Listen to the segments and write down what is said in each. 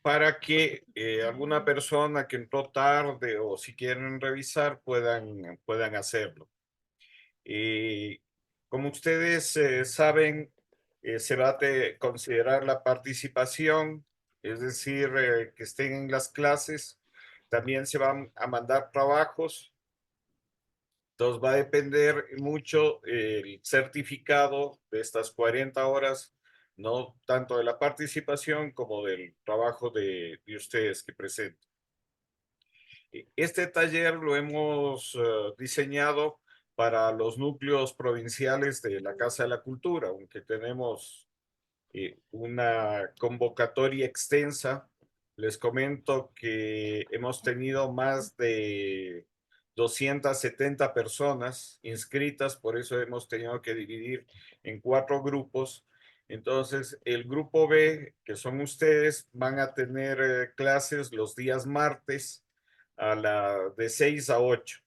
para que alguna persona que entró tarde o si quieren revisar puedan hacerlo. Y como ustedes saben, se va a considerar la participación, es decir, que estén en las clases. También se van a mandar trabajos. Entonces va a depender mucho el certificado de estas 40 horas, no tanto de la participación como del trabajo de ustedes que presenten. Este taller lo hemos diseñado para los núcleos provinciales de la Casa de la Cultura, aunque tenemos una convocatoria extensa. Les comento que hemos tenido más de 270 personas inscritas, por eso hemos tenido que dividir en 4 grupos. Entonces, el grupo B, que son ustedes, van a tener clases los días martes de 6 a 8.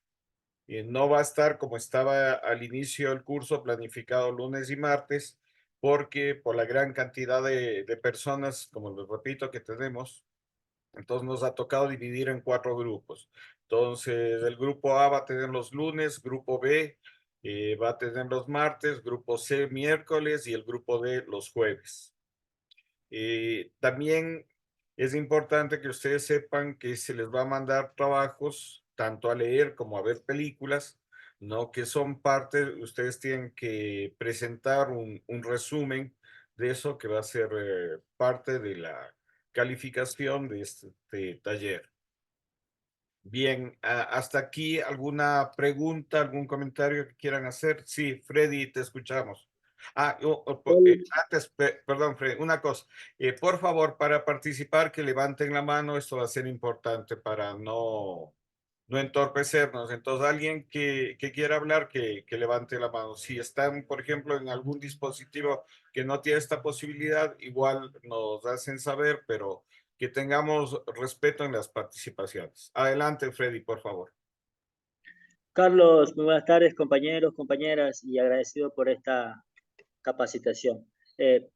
Y no va a estar como estaba al inicio del curso, planificado lunes y martes, porque por la gran cantidad de personas, como les repito, que tenemos, entonces nos ha tocado dividir en 4 grupos. Entonces, el grupo A va a tener los lunes, grupo B va a tener los martes, grupo C miércoles y el grupo D los jueves. También es importante que ustedes sepan que se les va a mandar trabajos tanto a leer como a ver películas, ¿no? Que son parte, ustedes tienen que presentar un resumen de eso que va a ser parte de la calificación de este taller. Bien, hasta aquí, ¿alguna pregunta, algún comentario que quieran hacer? Sí, Freddy, te escuchamos. Antes, perdón, Freddy, una cosa. Por favor, para participar, que levanten la mano, esto va a ser importante para no entorpecernos. Entonces, alguien que quiera hablar, que levante la mano. Si están, por ejemplo, en algún dispositivo que no tiene esta posibilidad, igual nos hacen saber, pero que tengamos respeto en las participaciones. Adelante, Freddy, por favor. Carlos, muy buenas tardes, compañeros, compañeras, y agradecido por esta capacitación. Eh,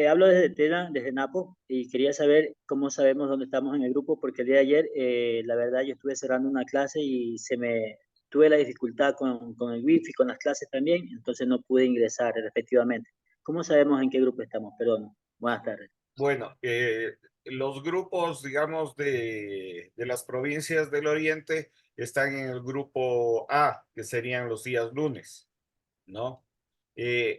Hablo desde Tena, desde Napo, y quería saber cómo sabemos dónde estamos en el grupo, porque el día de ayer, la verdad, yo estuve cerrando una clase y tuve la dificultad con el wifi, con las clases también, entonces no pude ingresar respectivamente. ¿Cómo sabemos en qué grupo estamos? Perdón, buenas tardes. Bueno, los grupos, digamos, de las provincias del Oriente están en el grupo A, que serían los días lunes, ¿no?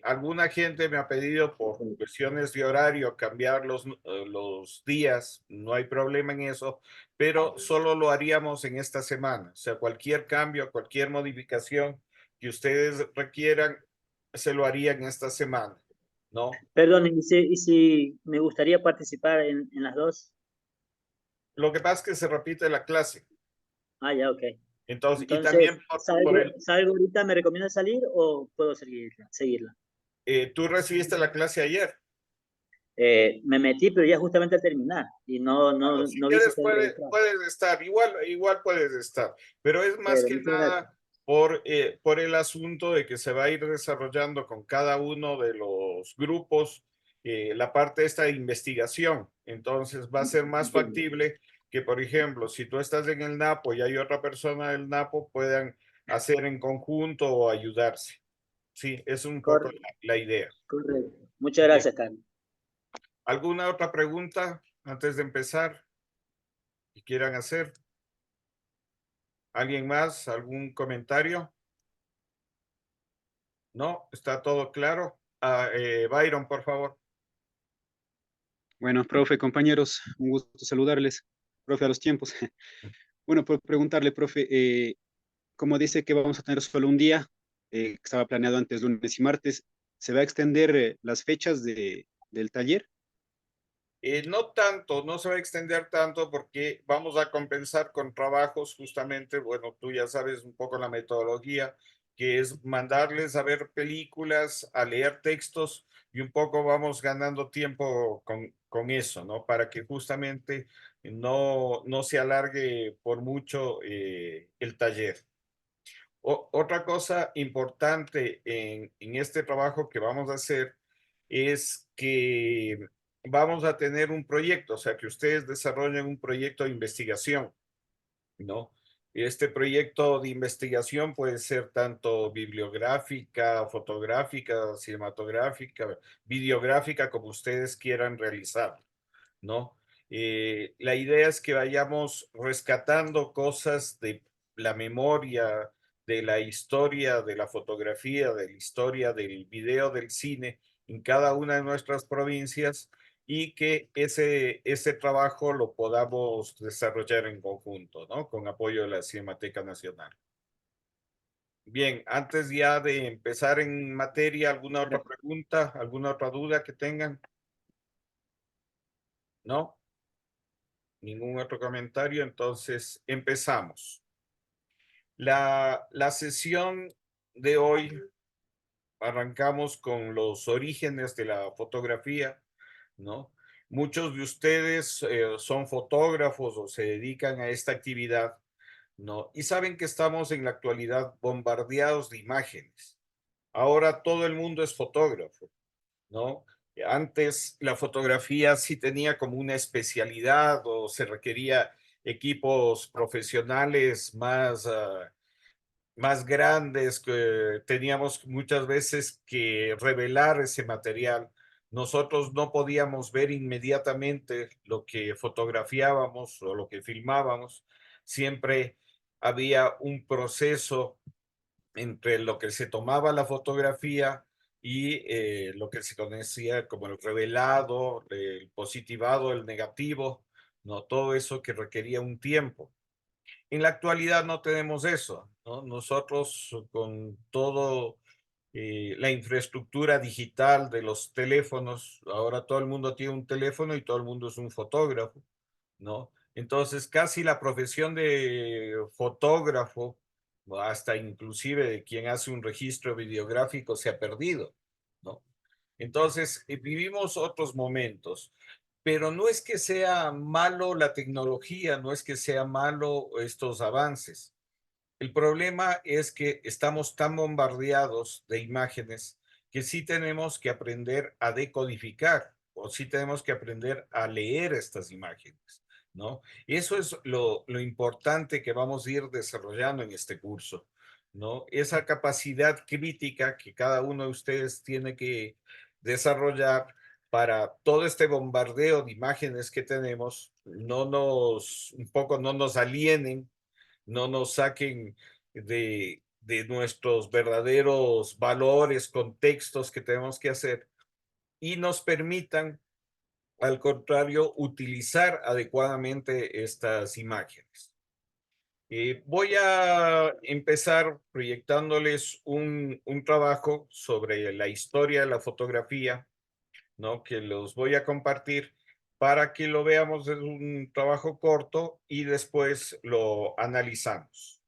Alguna gente me ha pedido por cuestiones de horario cambiar los días, no hay problema en eso, pero solo lo haríamos en esta semana. O sea, cualquier cambio, cualquier modificación que ustedes requieran, se lo harían esta semana, ¿no? Perdón, y si me gustaría participar en las dos. Lo que pasa es que se repite la clase. Ah, ya, ok. Entonces, y también Entonces, ¿salgo ahorita? ¿Me recomienda salir o puedo seguirla? tú recibiste la clase ayer. Me metí, pero ya justamente al terminar y no, Bueno, no, si no vi si quieres estoy registrado. puedes estar, igual puedes estar, pero es más Pero que muchas gracias. nada por el asunto de que se va a ir desarrollando con cada uno de los grupos la parte esta de investigación. Entonces va a ser más Entiendo. factible que, por ejemplo, si tú estás en el NAPO y hay otra persona del NAPO, puedan hacer en conjunto o ayudarse. Sí, es un poco Cor- la idea. Correcto. Muchas Bien. gracias, Carlos. ¿Alguna otra pregunta antes de empezar que quieran hacer? ¿Alguien más? ¿Algún comentario? ¿No? ¿Está todo claro? Byron, por favor. Bueno, profe, compañeros, un gusto saludarles. Profe, a los tiempos. Bueno, por preguntarle, profe, como dice que vamos a tener solo un día, que estaba planeado antes lunes y martes, ¿se va a extender las fechas del taller? No tanto, no se va a extender tanto porque vamos a compensar con trabajos justamente, bueno, tú ya sabes un poco la metodología, que es mandarles a ver películas, a leer textos y un poco vamos ganando tiempo con eso, ¿no? Para que justamente no se alargue por mucho el taller. Otra cosa importante en este trabajo que vamos a hacer es que vamos a tener un proyecto, o sea, que ustedes desarrollen un proyecto de investigación, ¿no? Y este proyecto de investigación puede ser tanto bibliográfica, fotográfica, cinematográfica, videográfica, como ustedes quieran realizar, ¿no? La idea es que vayamos rescatando cosas de la memoria, de la historia, de la fotografía, de la historia del video, del cine en cada una de nuestras provincias y que ese trabajo lo podamos desarrollar en conjunto, ¿no? Con apoyo de la Cinemateca Nacional. Bien, antes ya de empezar en materia, ¿alguna otra pregunta, alguna otra duda que tengan? ¿No? Ningún otro comentario, entonces empezamos. La sesión de hoy arrancamos con los orígenes de la fotografía, ¿no? Muchos de ustedes son fotógrafos o se dedican a esta actividad, ¿no? Y saben que estamos en la actualidad bombardeados de imágenes. Ahora todo el mundo es fotógrafo, ¿no? Antes la fotografía sí tenía como una especialidad o se requería equipos profesionales más grandes, que teníamos muchas veces que revelar ese material. Nosotros no podíamos ver inmediatamente lo que fotografiábamos o lo que filmábamos. Siempre había un proceso entre lo que se tomaba la fotografía y lo que se conocía como el revelado, el positivado, el negativo, ¿no? Todo eso que requería un tiempo. En la actualidad no tenemos eso, ¿no? Nosotros con todo la infraestructura digital de los teléfonos, ahora todo el mundo tiene un teléfono y todo el mundo es un fotógrafo, ¿no? Entonces, casi la profesión de fotógrafo, o hasta inclusive de quien hace un registro videográfico, se ha perdido, ¿no? Entonces, vivimos otros momentos, pero no es que sea malo la tecnología, no es que sea malo estos avances. El problema es que estamos tan bombardeados de imágenes que sí tenemos que aprender a decodificar o sí tenemos que aprender a leer estas imágenes, ¿no? Y eso es lo importante que vamos a ir desarrollando en este curso, ¿no? Esa capacidad crítica que cada uno de ustedes tiene que desarrollar para todo este bombardeo de imágenes que tenemos, un poco no nos alienen, no nos saquen de nuestros verdaderos valores, contextos que tenemos que hacer y nos permitan, al contrario, utilizar adecuadamente estas imágenes. Voy a empezar proyectándoles un trabajo sobre la historia de la fotografía, ¿no? Que los voy a compartir para que lo veamos. Es un trabajo corto y después lo analizamos.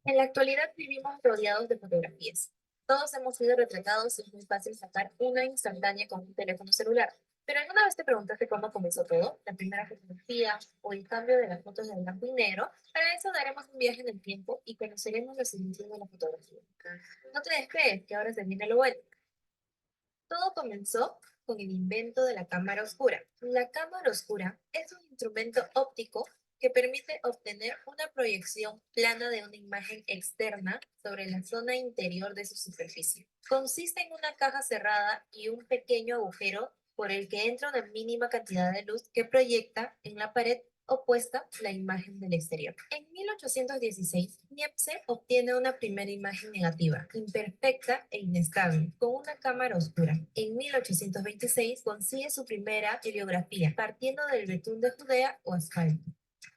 En la actualidad vivimos rodeados de fotografías. Todos hemos sido retratados y es muy fácil sacar una instantánea con un teléfono celular. Pero ¿alguna vez te preguntaste cómo comenzó todo? ¿La primera fotografía o el cambio de las fotos de blanco y negro? Para eso daremos un viaje en el tiempo y conoceremos los inicios de la fotografía. No te despegues, que ahora se viene lo bueno. Todo comenzó con el invento de la cámara oscura. La cámara oscura es un instrumento óptico que permite obtener una proyección plana de una imagen externa sobre la zona interior de su superficie. Consiste en una caja cerrada y un pequeño agujero por el que entra una mínima cantidad de luz que proyecta en la pared opuesta la imagen del exterior. En 1816, Niepce obtiene una primera imagen negativa, imperfecta e inestable, con una cámara oscura. En 1826 consigue su primera heliografía, partiendo del betún de Judea o asfalto.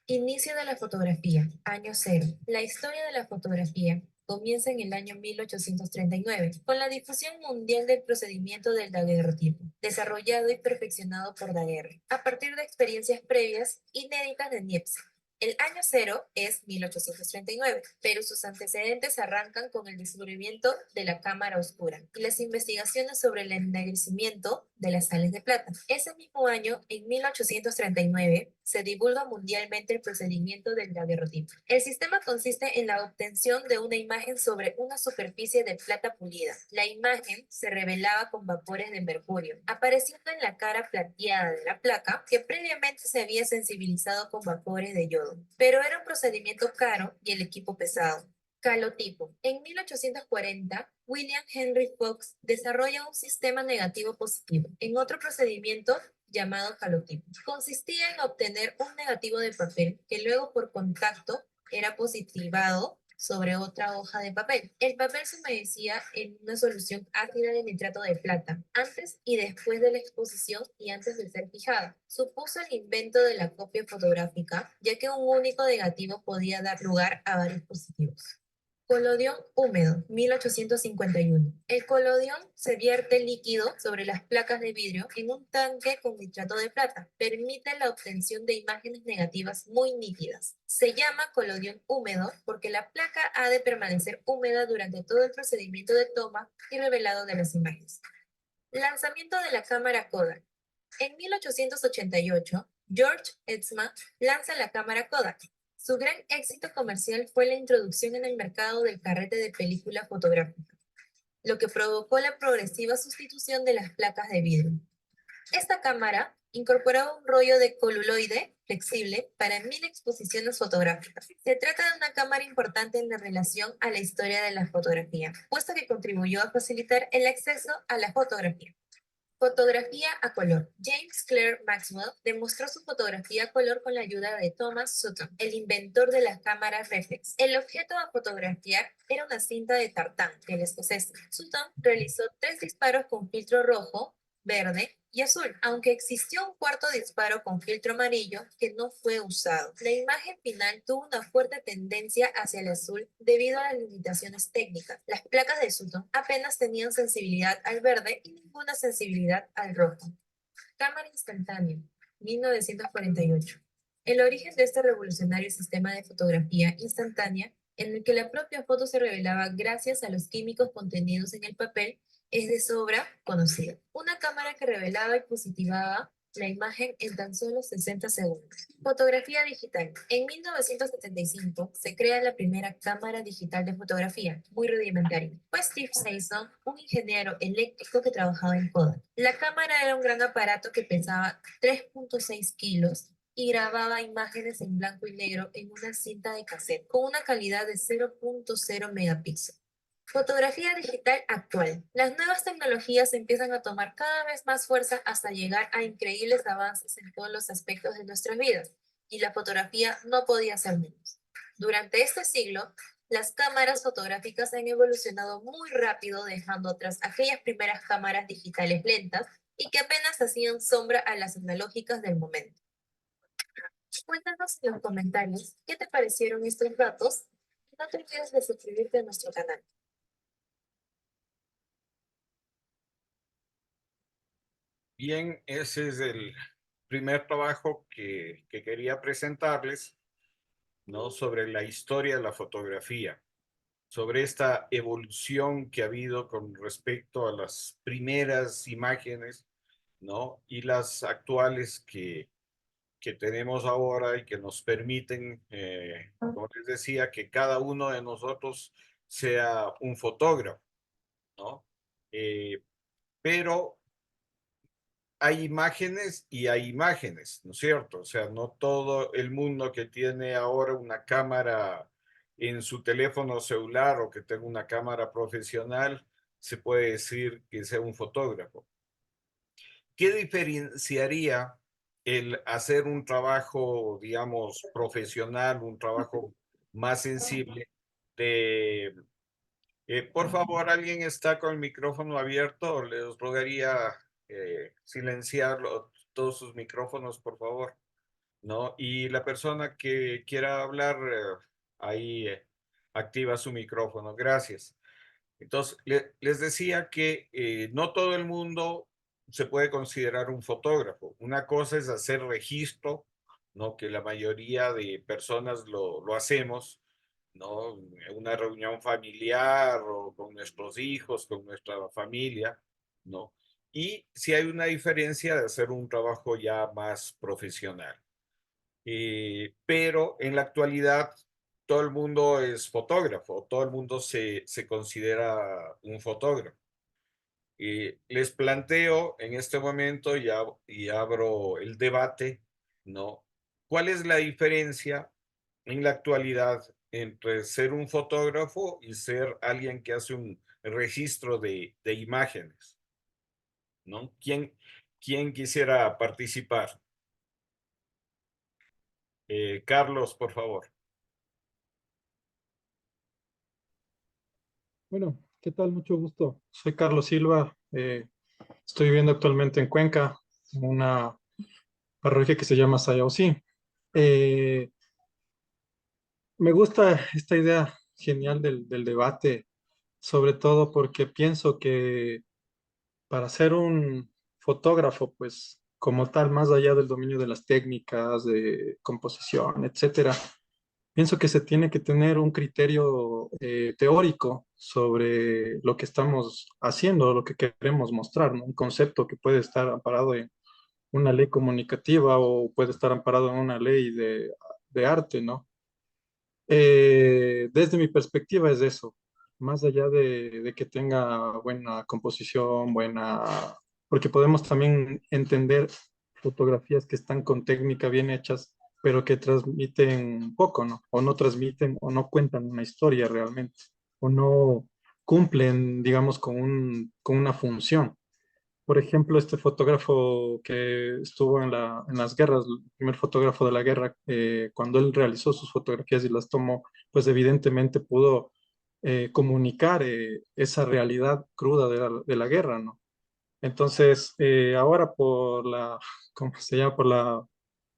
Inicio de la fotografía, año cero. La historia de la fotografía comienza en el año 1839, con la difusión mundial del procedimiento del daguerrotipo, desarrollado y perfeccionado por Daguerre, a partir de experiencias previas inéditas de Niepce. El año cero es 1839, pero sus antecedentes arrancan con el descubrimiento de la cámara oscura y las investigaciones sobre el ennegrecimiento de las sales de plata. Ese mismo año, en 1839, se divulga mundialmente el procedimiento del daguerrotipo. El sistema consiste en la obtención de una imagen sobre una superficie de plata pulida. La imagen se revelaba con vapores de mercurio, apareciendo en la cara plateada de la placa que previamente se había sensibilizado con vapores de yodo. Pero era un procedimiento caro y el equipo pesado. Calotipo. En 1840, William Henry Fox desarrolla un sistema negativo positivo en otro procedimiento llamado calotipo. Consistía en obtener un negativo de papel que luego por contacto era positivado sobre otra hoja de papel. El papel se humedecía en una solución ácida de nitrato de plata antes y después de la exposición y antes de ser fijado. Supuso el invento de la copia fotográfica, ya que un único negativo podía dar lugar a varios positivos. Colodión húmedo, 1851. El colodión se vierte líquido sobre las placas de vidrio en un tanque con nitrato de plata. Permite la obtención de imágenes negativas muy nítidas. Se llama colodión húmedo porque la placa ha de permanecer húmeda durante todo el procedimiento de toma y revelado de las imágenes. Lanzamiento de la cámara Kodak. En 1888, George Eastman lanza la cámara Kodak. Su gran éxito comercial fue la introducción en el mercado del carrete de película fotográfica, lo que provocó la progresiva sustitución de las placas de vidrio. Esta cámara incorporaba un rollo de celuloide flexible para 1000 exposiciones fotográficas. Se trata de una cámara importante en relación a la historia de la fotografía, puesto que contribuyó a facilitar el acceso a la fotografía. Fotografía a color. James Clerk Maxwell demostró su fotografía a color con la ayuda de Thomas Sutton, el inventor de las cámaras reflex. El objeto a fotografiar era una cinta de tartán del escocés. Sutton realizó 3 disparos con filtro rojo, verde y azul, aunque existió un cuarto disparo con filtro amarillo que no fue usado. La imagen final tuvo una fuerte tendencia hacia el azul debido a las limitaciones técnicas. Las placas de Sutton apenas tenían sensibilidad al verde y ninguna sensibilidad al rojo. Cámara instantánea, 1948. El origen de este revolucionario sistema de fotografía instantánea, en el que la propia foto se revelaba gracias a los químicos contenidos en el papel, es de sobra conocida. Una cámara que revelaba y positivaba la imagen en tan solo 60 segundos. Fotografía digital. En 1975 se crea la primera cámara digital de fotografía, muy rudimentaria. Fue Steve Saison, un ingeniero eléctrico que trabajaba en Kodak. La cámara era un gran aparato que pesaba 3.6 kilos y grababa imágenes en blanco y negro en una cinta de cassette con una calidad de 0.0 megapíxeles. Fotografía digital actual. Las nuevas tecnologías empiezan a tomar cada vez más fuerza hasta llegar a increíbles avances en todos los aspectos de nuestras vidas, y la fotografía no podía ser menos. Durante este siglo, las cámaras fotográficas han evolucionado muy rápido, dejando atrás aquellas primeras cámaras digitales lentas y que apenas hacían sombra a las analógicas del momento. Cuéntanos en los comentarios qué te parecieron estos datos y no te olvides de suscribirte a nuestro canal. Bien, ese es el primer trabajo que quería presentarles, ¿no? Sobre la historia de la fotografía, sobre esta evolución que ha habido con respecto a las primeras imágenes, ¿no? Y las actuales que tenemos ahora y que nos permiten, como les decía, que cada uno de nosotros sea un fotógrafo, ¿no? Pero hay imágenes y hay imágenes, ¿no es cierto? O sea, no todo el mundo que tiene ahora una cámara en su teléfono celular o que tenga una cámara profesional se puede decir que sea un fotógrafo. ¿Qué diferenciaría el hacer un trabajo, digamos, profesional, un trabajo más sensible de... por favor, ¿alguien está con el micrófono abierto? Les rogaría silenciar todos sus micrófonos, por favor, ¿no? Y la persona que quiera hablar, ahí activa su micrófono. Gracias. Entonces, les decía que no todo el mundo se puede considerar un fotógrafo. Una cosa es hacer registro, ¿no? Que la mayoría de personas lo hacemos, ¿no? En una reunión familiar o con nuestros hijos, con nuestra familia, ¿no? y si hay una diferencia de hacer un trabajo ya más profesional. Pero en la actualidad todo el mundo es fotógrafo, todo el mundo se considera un fotógrafo. Les planteo en este momento y abro el debate, ¿no? ¿Cuál es la diferencia en la actualidad entre ser un fotógrafo y ser alguien que hace un registro de imágenes, ¿no? ¿Quién quisiera participar? Carlos, por favor. Bueno, ¿qué tal? Mucho gusto. Soy Carlos Silva. Estoy viviendo actualmente en Cuenca, en una parroquia que se llama Sayausí. Eh, Me gusta esta idea genial del debate, sobre todo porque pienso que para ser un fotógrafo, pues como tal, más allá del dominio de las técnicas, de composición, etcétera, pienso que se tiene que tener un criterio teórico sobre lo que estamos haciendo, lo que queremos mostrar, ¿no? Un concepto que puede estar amparado en una ley comunicativa o puede estar amparado en una ley de arte, ¿no? Desde mi perspectiva es eso, más allá de que tenga buena composición, porque podemos también entender fotografías que están con técnica bien hechas, pero que transmiten poco, ¿no? O no transmiten o no cuentan una historia realmente, o no cumplen, digamos, con una función. Por ejemplo, este fotógrafo que estuvo en las guerras, el primer fotógrafo de la guerra, cuando él realizó sus fotografías y las tomó, pues evidentemente pudo comunicar esa realidad cruda de la guerra, ¿no? Entonces, ahora por la, ¿cómo se llama? Por la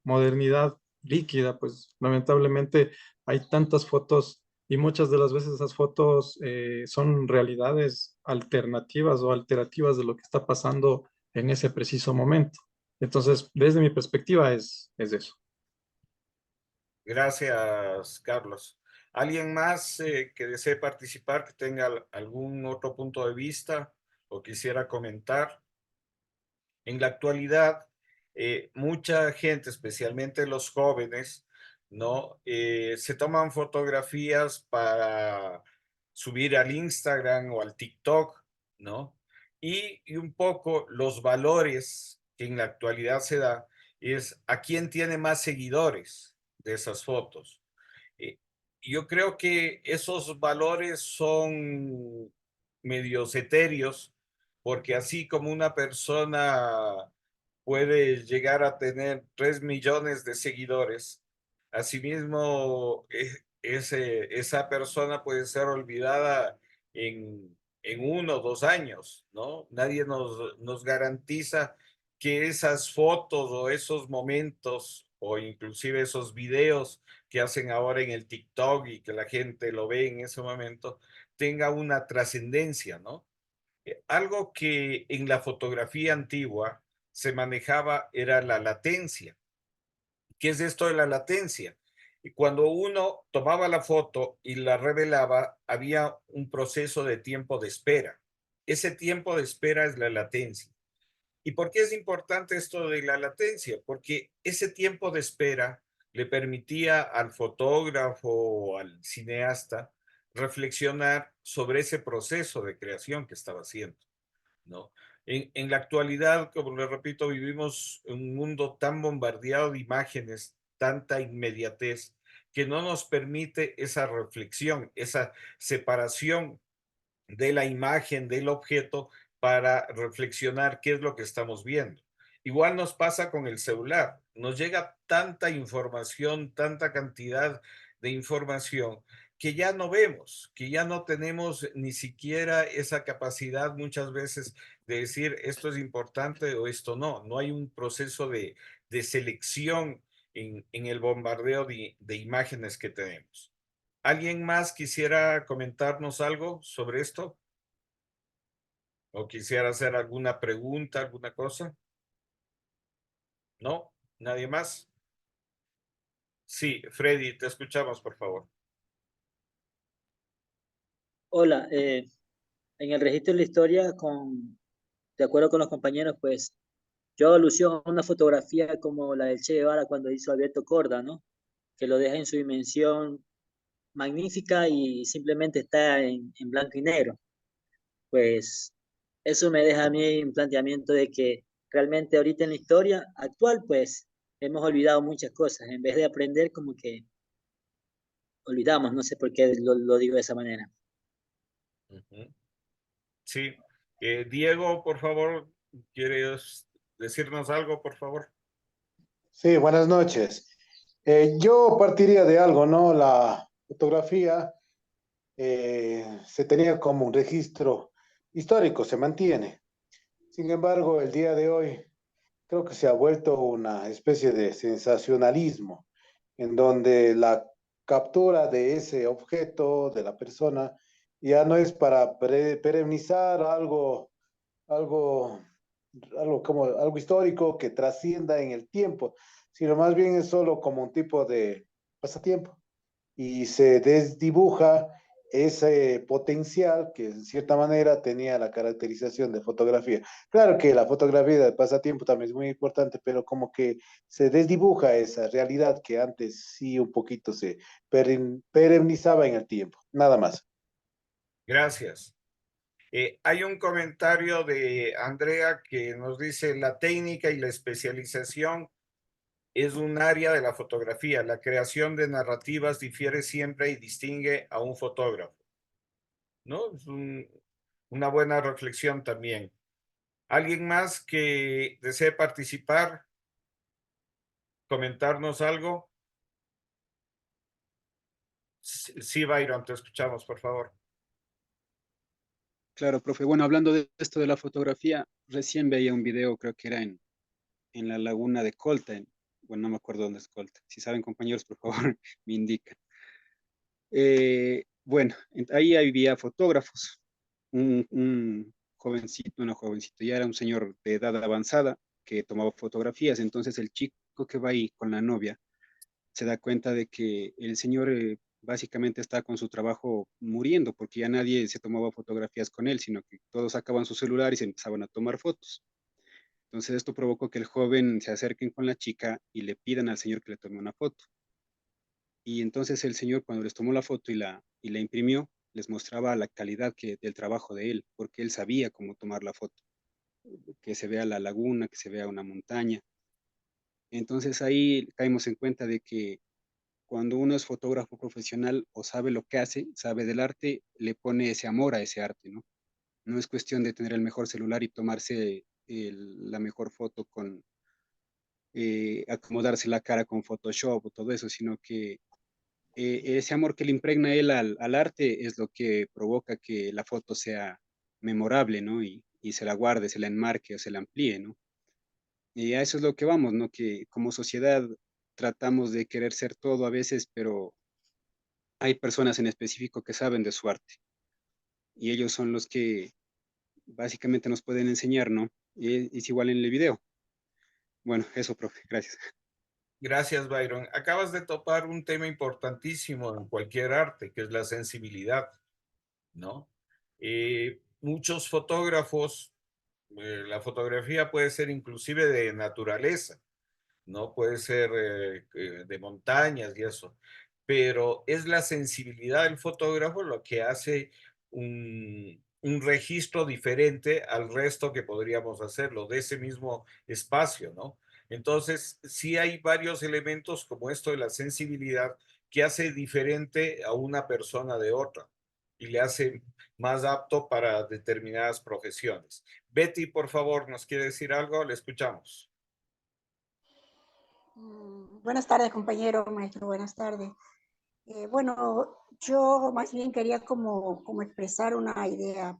modernidad líquida, pues lamentablemente hay tantas fotos y muchas de las veces esas fotos son realidades alternativas o alterativas de lo que está pasando en ese preciso momento. Entonces, desde mi perspectiva es eso. Gracias, Carlos. ¿Alguien más que desee participar, que tenga algún otro punto de vista o quisiera comentar? En la actualidad, mucha gente, especialmente los jóvenes, ¿no? Se toman fotografías para subir al Instagram o al TikTok, ¿no? Y un poco los valores que en la actualidad se da es a quién tiene más seguidores de esas fotos. Eh, yo creo que esos valores son medios etéreos, porque así como una persona puede llegar a tener 3 millones de seguidores, asimismo esa persona puede ser olvidada en 1 o 2 años, ¿no? Nadie nos garantiza que esas fotos o esos momentos o inclusive esos videos que hacen ahora en el TikTok y que la gente lo ve en ese momento, tenga una trascendencia, ¿no? Algo que en la fotografía antigua se manejaba era la latencia. ¿Qué es esto de la latencia? Y cuando uno tomaba la foto y la revelaba, había un proceso de tiempo de espera. Ese tiempo de espera es la latencia. ¿Y por qué es importante esto de la latencia? Porque ese tiempo de espera le permitía al fotógrafo o al cineasta reflexionar sobre ese proceso de creación que estaba haciendo, ¿no? En la actualidad, como le repito, vivimos en un mundo tan bombardeado de imágenes, tanta inmediatez, que no nos permite esa reflexión, esa separación de la imagen, del objeto, para reflexionar qué es lo que estamos viendo. Igual nos pasa con el celular. Nos llega tanta información, tanta cantidad de información que ya no vemos, que ya no tenemos ni siquiera esa capacidad muchas veces de decir esto es importante o esto no. No hay un proceso de selección en el bombardeo de imágenes que tenemos. ¿Alguien más quisiera comentarnos algo sobre esto? ¿O quisiera hacer alguna pregunta, alguna cosa? ¿No? ¿Nadie más? Sí, Freddy, te escuchamos, por favor. Hola, en el registro de la historia de acuerdo con los compañeros, pues yo hago alusión a una fotografía como la del Che Guevara cuando hizo Alberto Corda, ¿no? Que lo deja en su dimensión magnífica y simplemente está en blanco y negro. Pues eso me deja a mí un planteamiento de que realmente ahorita en la historia actual, pues hemos olvidado muchas cosas. En vez de aprender, como que olvidamos, no sé por qué lo digo de esa manera. Ujú. Sí. Diego, por favor, ¿quieres decirnos algo, por favor? Sí, buenas noches. Yo partiría de algo, ¿no? La fotografía se tenía como un registro histórico, se mantiene. Sin embargo, el día de hoy creo que se ha vuelto una especie de sensacionalismo, en donde la captura de ese objeto, de la persona, ya no es para perennizar algo, algo como algo histórico que trascienda en el tiempo, sino más bien es solo como un tipo de pasatiempo y se desdibuja ese potencial que en cierta manera tenía la caracterización de fotografía. Claro que la fotografía de pasatiempo también es muy importante, pero como que se desdibuja esa realidad que antes sí un poquito se perennizaba en el tiempo. Nada más. Gracias. Hay un comentario de Andrea que nos dice: la técnica y la especialización es un área de la fotografía. La creación de narrativas difiere siempre y distingue a un fotógrafo, ¿no? Es una buena reflexión también. ¿Alguien más que desee participar, comentarnos algo? Sí, Byron, te escuchamos, por favor. Claro, profe. Bueno, hablando de esto de la fotografía, recién veía un video, creo que era en la laguna de Colta. Bueno, no me acuerdo dónde es Colta. Si saben, compañeros, por favor, me indican. Bueno, ahí había fotógrafos. Un jovencito, una jovencito, ya era un señor de edad avanzada que tomaba fotografías. Entonces el chico que va ahí con la novia se da cuenta de que el señor básicamente está con su trabajo muriendo porque ya nadie se tomaba fotografías con él, sino que todos sacaban su celular y se empezaban a tomar fotos. Entonces esto provocó que el joven se acerquen con la chica y le pidan al señor que le tome una foto. Y entonces el señor, cuando les tomó la foto y la imprimió, les mostraba la calidad del trabajo de él, porque él sabía cómo tomar la foto, que se vea la laguna, que se vea una montaña. Entonces ahí caímos en cuenta de que cuando uno es fotógrafo profesional o sabe lo que hace, sabe del arte, le pone ese amor a ese arte, ¿no? No es cuestión de tener el mejor celular y tomarse la mejor foto con acomodarse la cara con Photoshop o todo eso, sino que ese amor que le impregna él al arte es lo que provoca que la foto sea memorable, ¿no? Y se la guarde, se la enmarque o se la amplíe, ¿no? Y a eso es lo que vamos, ¿no? Que como sociedad tratamos de querer ser todo a veces, pero hay personas en específico que saben de su arte y ellos son los que básicamente nos pueden enseñar, ¿no? Y es igual en el video. Bueno, eso, profe, gracias. Gracias, Byron. Acabas de topar un tema importantísimo en cualquier arte, que es la sensibilidad, ¿no? Muchos fotógrafos, la fotografía puede ser inclusive de naturaleza, ¿no? Puede ser de montañas y eso, pero es la sensibilidad del fotógrafo lo que hace un registro diferente al resto que podríamos hacerlo de ese mismo espacio, ¿no? Entonces, sí hay varios elementos como esto de la sensibilidad que hace diferente a una persona de otra y le hace más apto para determinadas profesiones. Betty, por favor, ¿nos quiere decir algo? Le escuchamos. Buenas tardes, compañero, maestro, buenas tardes. Bueno, yo más bien quería como expresar una idea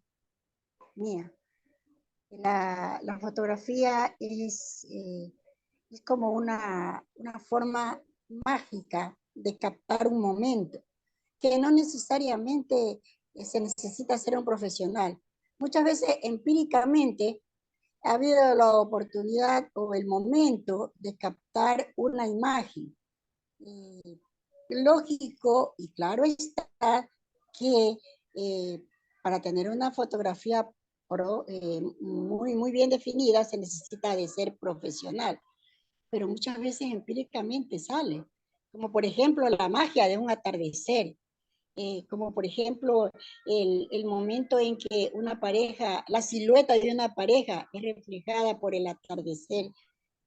mía. La fotografía es como una forma mágica de captar un momento, que no necesariamente se necesita ser un profesional. Muchas veces empíricamente ha habido la oportunidad o el momento de captar una imagen. Lógico y claro está que para tener una fotografía muy bien definida, se necesita de ser profesional, pero muchas veces empíricamente sale, como por ejemplo la magia de un atardecer, como por ejemplo el momento en que una pareja, la silueta de una pareja es reflejada por el atardecer,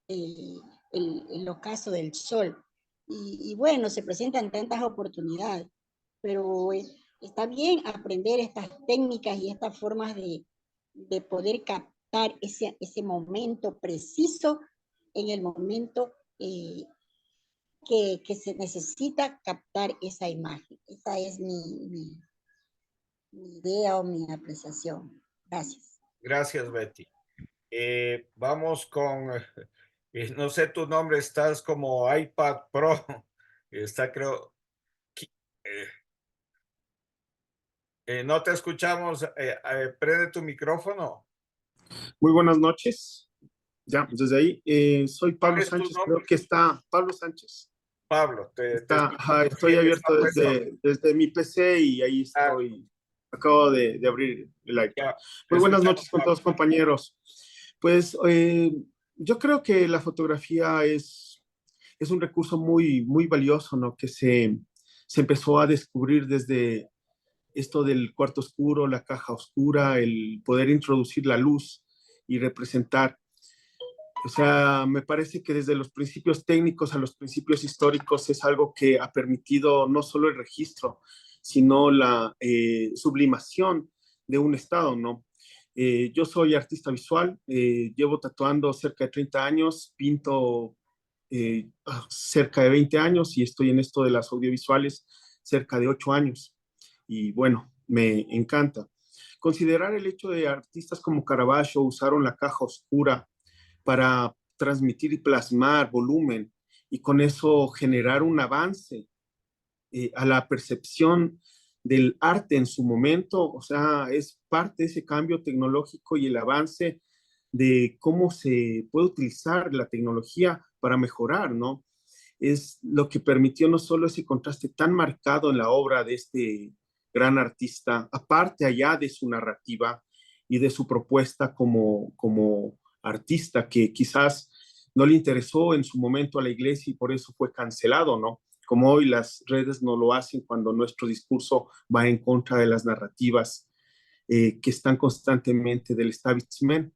eh, el ocaso del sol. Y bueno, se presentan tantas oportunidades, pero está bien aprender estas técnicas y estas formas de poder captar ese momento preciso en el momento que se necesita captar esa imagen. Esa es mi idea o mi apreciación. Gracias. Gracias, Betty. Vamos con, no sé tu nombre, estás como iPad Pro, está creo, eh, no te escuchamos, prende tu micrófono. Muy buenas noches. Ya, desde ahí. Soy ¿Cuál Pablo es tu Sánchez, nombre? creo que está Pablo Sánchez. Pablo, te Estoy bien, abierto está puesto. desde mi PC y ahí Ah, estoy. Acabo de abrir el iPad. ya, Muy buenas escuchamos, noches con todos, compañeros. Pues yo creo que la fotografía es un recurso muy valioso, ¿no? Que se empezó a descubrir desde esto del cuarto oscuro, la caja oscura, el poder introducir la luz y representar. O sea, me parece que desde los principios técnicos a los principios históricos es algo que ha permitido no solo el registro, sino la sublimación de un estado, ¿no? Yo soy artista visual, llevo tatuando cerca de 30 años, pinto cerca de 20 años y estoy en esto de las audiovisuales cerca de 8 años. Y bueno, me encanta. Considerar el hecho de artistas como Caravaggio usaron la caja oscura para transmitir y plasmar volumen y con eso generar un avance a la percepción del arte en su momento, o sea, es parte de ese cambio tecnológico y el avance de cómo se puede utilizar la tecnología para mejorar, ¿no? Es lo que permitió no solo ese contraste tan marcado en la obra de este gran artista, aparte allá de su narrativa y de su propuesta como artista, que quizás no le interesó en su momento a la iglesia y por eso fue cancelado, ¿no? Como hoy las redes no lo hacen cuando nuestro discurso va en contra de las narrativas que están constantemente del establishment.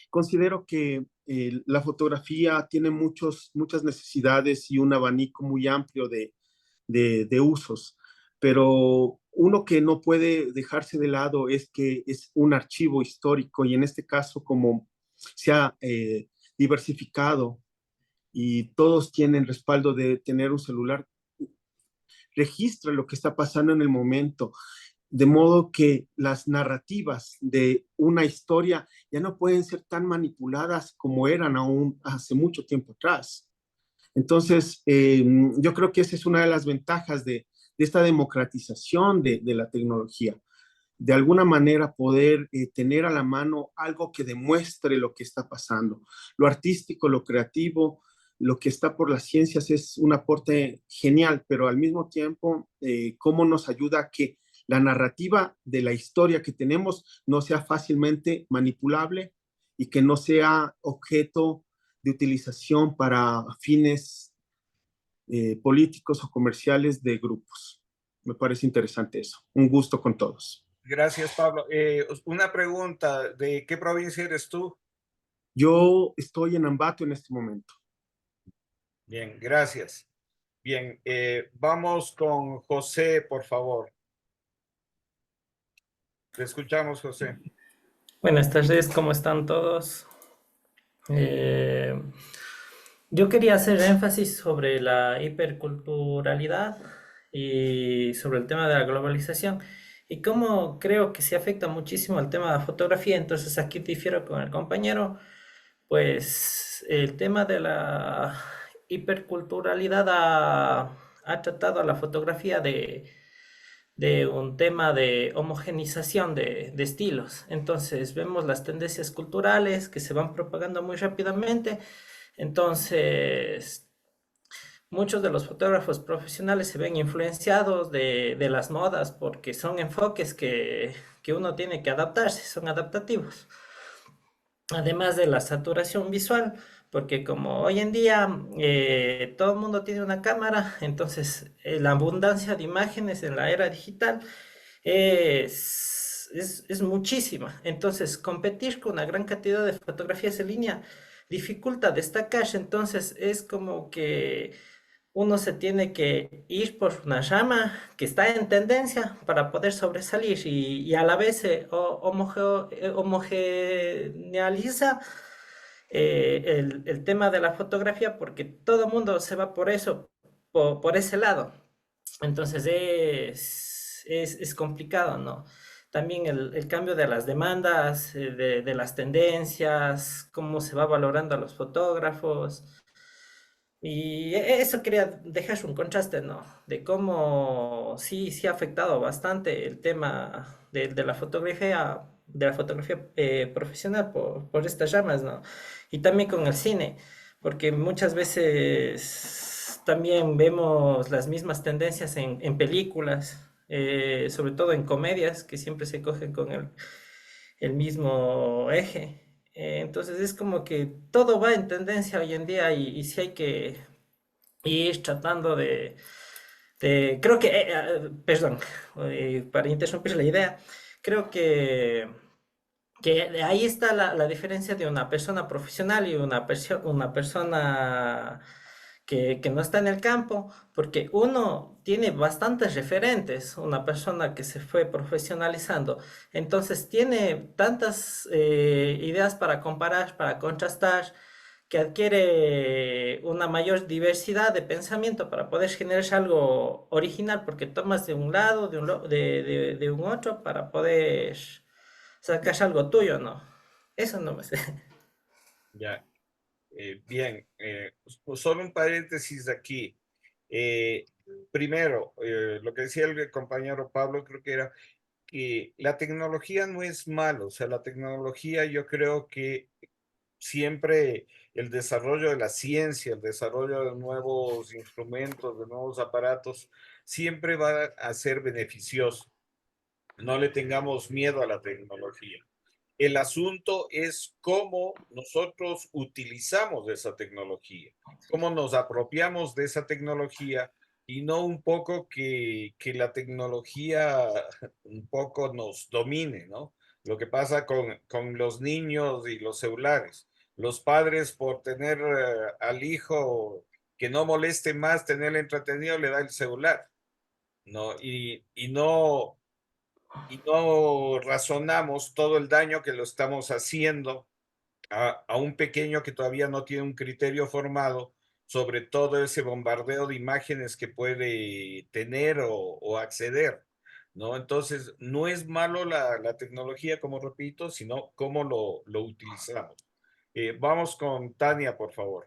Considero que la fotografía tiene muchas necesidades y un abanico muy amplio de usos, pero uno que no puede dejarse de lado es que es un archivo histórico y en este caso como se ha diversificado y todos tienen respaldo de tener un celular, registra lo que está pasando en el momento, de modo que las narrativas de una historia ya no pueden ser tan manipuladas como eran aún hace mucho tiempo atrás. Entonces, yo creo que esa es una de las ventajas de esta democratización de la tecnología. De alguna manera poder tener a la mano algo que demuestre lo que está pasando. Lo artístico, lo creativo, lo que está por las ciencias es un aporte genial, pero al mismo tiempo, cómo nos ayuda a que la narrativa de la historia que tenemos no sea fácilmente manipulable y que no sea objeto de utilización para fines políticos o comerciales de grupos. Me parece interesante eso. Un gusto con todos. Gracias, Pablo. Una pregunta, ¿de qué provincia eres tú? Yo estoy en Ambato en este momento. Bien, gracias. Bien, vamos con José, por favor. Te escuchamos, José. Buenas tardes, ¿cómo están todos? Yo quería hacer énfasis sobre la hiperculturalidad y sobre el tema de la globalización y cómo creo que se afecta muchísimo al tema de la fotografía. Entonces aquí difiero con el compañero, pues el tema de la hiperculturalidad ha tratado a la fotografía de un tema de homogenización de estilos. Entonces vemos las tendencias culturales que se van propagando muy rápidamente. Entonces, muchos de los fotógrafos profesionales se ven influenciados de las modas porque son enfoques que uno tiene que adaptarse, son adaptativos. Además de la saturación visual, porque como hoy en día todo el mundo tiene una cámara, entonces la abundancia de imágenes en la era digital es muchísima. Entonces, competir con una gran cantidad de fotografías en línea dificulta destacarse. Entonces, es como que uno se tiene que ir por una rama que está en tendencia para poder sobresalir y a la vez se homogenealiza el tema de la fotografía porque todo el mundo se va por eso, por ese lado. Entonces es complicado, ¿no? También el cambio de las demandas, de las tendencias, cómo se va valorando a los fotógrafos. Y eso quería dejar un contraste, ¿no? De cómo sí ha afectado bastante el tema de la fotografía profesional por estas ramas, ¿no? Y también con el cine, porque muchas veces también vemos las mismas tendencias en películas, sobre todo en comedias, que siempre se cogen con el mismo eje. Entonces es como que todo va en tendencia hoy en día y sí hay que ir tratando creo que, perdón, para interrumpir la idea, creo que de ahí está la diferencia de una persona profesional y una persona que no está en el campo, porque uno tiene bastantes referentes, una persona que se fue profesionalizando, entonces tiene tantas ideas para comparar, para contrastar, que adquiere una mayor diversidad de pensamiento para poder generar algo original, porque tomas de un lado, de un otro, para poder sacar algo tuyo, ¿no? Eso no me sé. Ya, bien. Solo un paréntesis aquí. Eh, Primero, lo que decía el compañero Pablo, creo que era que la tecnología no es malo, o sea, la tecnología yo creo que siempre el desarrollo de la ciencia, el desarrollo de nuevos instrumentos, de nuevos aparatos, siempre va a ser beneficioso. No le tengamos miedo a la tecnología. El asunto es cómo nosotros utilizamos esa tecnología, cómo nos apropiamos de esa tecnología y no un poco que la tecnología un poco nos domine, ¿no? Lo que pasa con los niños y los celulares. Los padres por tener al hijo que no moleste más tenerle entretenido le da el celular, ¿no? Y no razonamos todo el daño que lo estamos haciendo a un pequeño que todavía no tiene un criterio formado sobre todo ese bombardeo de imágenes que puede tener o acceder, ¿no? Entonces, no es malo la tecnología, como repito, sino cómo lo utilizamos. Vamos con Tania, por favor.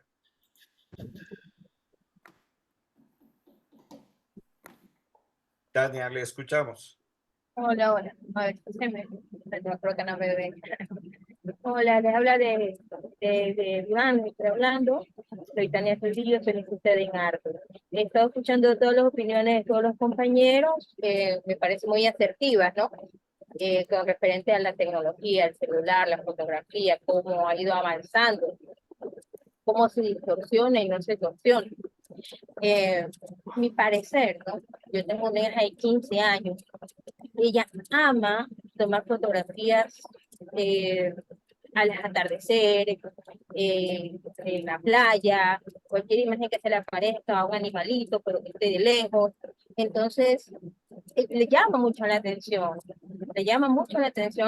Tania, le escuchamos. Hola, hola. A ver, creo que no me ven. Hola, les habla de Orlando, estoy hablando. Soy Tania Cedillo, soy licenciada en arte. He estado escuchando todas las opiniones de todos los compañeros, me parecen muy asertivas, ¿no? Con referente a la tecnología, el celular, la fotografía, cómo ha ido avanzando, cómo se distorsiona y no se distorsiona. Mi parecer, ¿no? Yo tengo una hija de 15 años. Ella ama tomar fotografías al atardecer, en la playa, cualquier imagen que se le aparezca a un animalito, pero que esté de lejos. Entonces, le llama mucho la atención,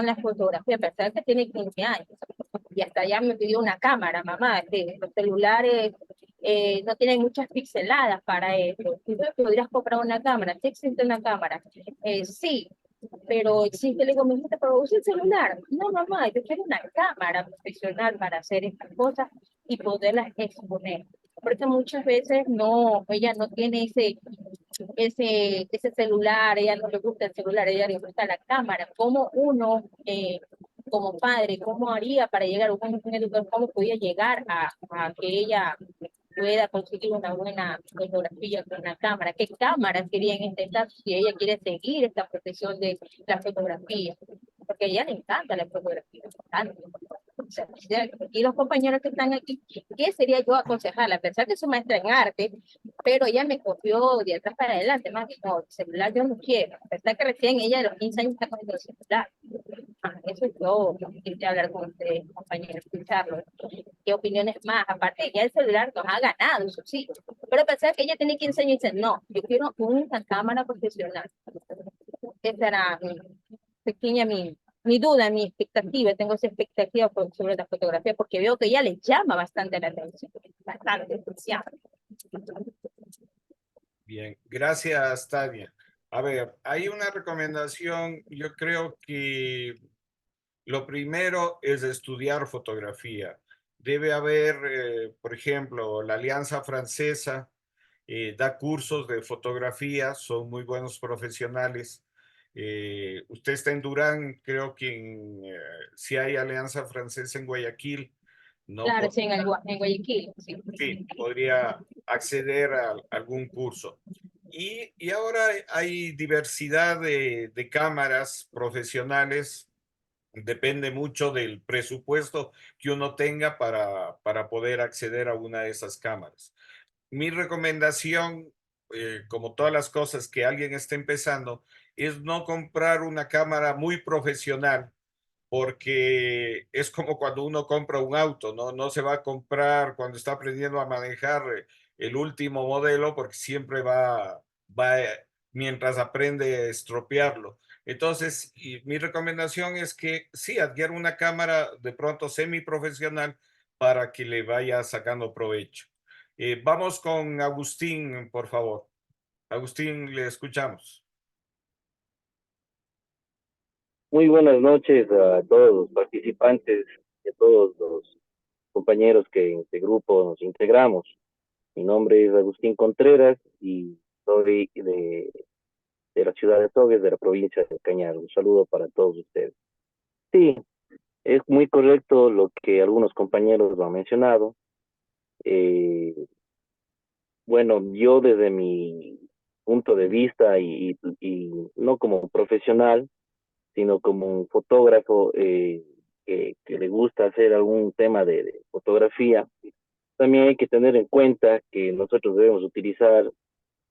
la fotografía, a pesar que tiene 15 años. Y hasta ya me pidió una cámara, mamá, los celulares no tienen muchas pixeladas para eso. ¿Tú podrías comprar una cámara? ¿Sí existe una cámara? Sí, pero existe, le digo, ¿me dijiste para usar el celular? No, mamá, yo quiero una cámara profesional para hacer estas cosas y poderlas exponer. Porque muchas veces ella no tiene ese celular, ella no le gusta el celular, ella le gusta la cámara. ¿Cómo uno, como padre, cómo haría para llegar a un educador, cómo podía llegar a que ella pueda conseguir una buena fotografía con una cámara? ¿Qué cámara quería en este caso si ella quiere seguir esta profesión de la fotografía? porque a ella le encanta la fotografía. Le encanta. O sea, y los compañeros que están aquí, ¿qué sería yo aconsejarla? A pesar que es su maestra en arte, pero ella me copió de atrás para adelante, más que no, el celular yo no quiero. A pesar que recién ella de los 15 años está con el celular. Eso yo quería hablar con ustedes, compañeros, escucharlo. ¿Qué opiniones más? Aparte de que el celular nos ha ganado, eso sí. Pero a pesar que ella tiene 15 años y dice, no, yo quiero una cámara profesional. Esa era mi pequeña, mi duda, mi expectativa. Tengo esa expectativa sobre la fotografía porque veo que ella le llama bastante la atención. Bastante especial. Bien, gracias, Tania. A ver, hay una recomendación. Yo creo que lo primero es estudiar fotografía. Debe haber, por ejemplo, la Alianza Francesa da cursos de fotografía, son muy buenos profesionales. Usted está en Durán, creo que si hay Alianza Francesa en Guayaquil, ¿no? Claro, sí, en Guayaquil. Sí. Sí, podría acceder a algún curso. Y ahora hay diversidad de cámaras profesionales. Depende mucho del presupuesto que uno tenga para poder acceder a una de esas cámaras. Mi recomendación, como todas las cosas que alguien está empezando, es no comprar una cámara muy profesional, porque es como cuando uno compra un auto, ¿no? No se va a comprar cuando está aprendiendo a manejar el último modelo, porque siempre mientras aprende a estropearlo. Entonces, mi recomendación es que sí, adquiera una cámara de pronto semiprofesional para que le vaya sacando provecho. Vamos con Agustín, por favor. Agustín, le escuchamos. Muy buenas noches a todos los participantes y a todos los compañeros que en este grupo nos integramos. Mi nombre es Agustín Contreras y soy de la ciudad de Togues, de la provincia de Cañar. Un saludo para todos ustedes. Sí, es muy correcto lo que algunos compañeros lo han mencionado. Bueno, yo desde mi punto de vista y no como profesional, sino como un fotógrafo que le gusta hacer algún tema de fotografía, también hay que tener en cuenta que nosotros debemos utilizar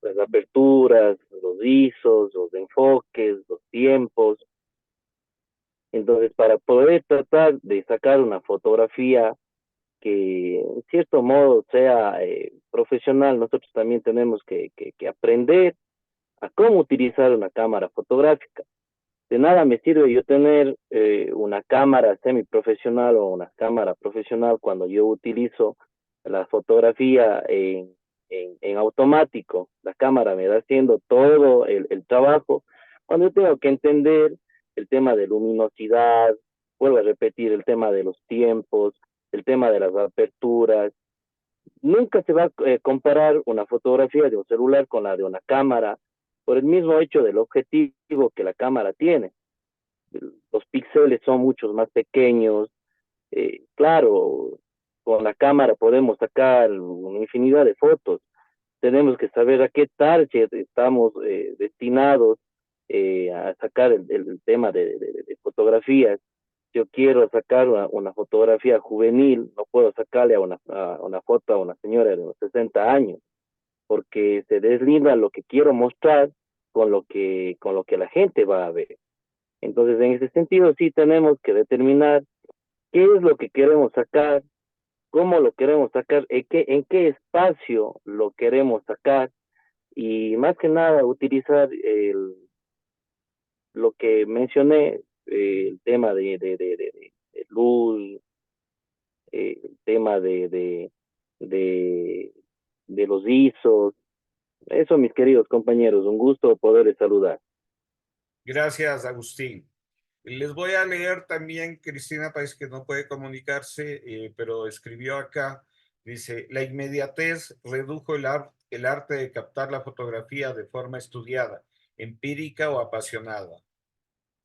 las aperturas, los ISOs, los enfoques, los tiempos. Entonces, para poder tratar de sacar una fotografía que en cierto modo sea profesional, nosotros también tenemos que aprender a cómo utilizar una cámara fotográfica. De nada me sirve yo tener una cámara semiprofesional o una cámara profesional cuando yo utilizo la fotografía en automático. La cámara me da haciendo todo el trabajo, cuando yo tengo que entender el tema de luminosidad, vuelvo a repetir el tema de los tiempos, el tema de las aperturas. Nunca se va a comparar una fotografía de un celular con la de una cámara por el mismo hecho del objetivo que la cámara tiene. Los píxeles son muchos más pequeños. Claro, con la cámara podemos sacar una infinidad de fotos. Tenemos que saber a qué target estamos destinados a sacar el tema de fotografías. Yo quiero sacar una fotografía juvenil, no puedo sacarle a una foto a una señora de unos 60 años, porque se deslinda lo que quiero mostrar con lo que la gente va a ver. Entonces, en ese sentido, sí tenemos que determinar qué es lo que queremos sacar, cómo lo queremos sacar, en qué espacio lo queremos sacar, y más que nada utilizar lo que mencioné, el tema de luz, el tema de, de los ISOs. Eso, mis queridos compañeros, un gusto poderles saludar. Gracias, Agustín. Les voy a leer también, Cristina, parece que no puede comunicarse, pero escribió acá, dice, la inmediatez redujo el arte de captar la fotografía de forma estudiada, empírica o apasionada.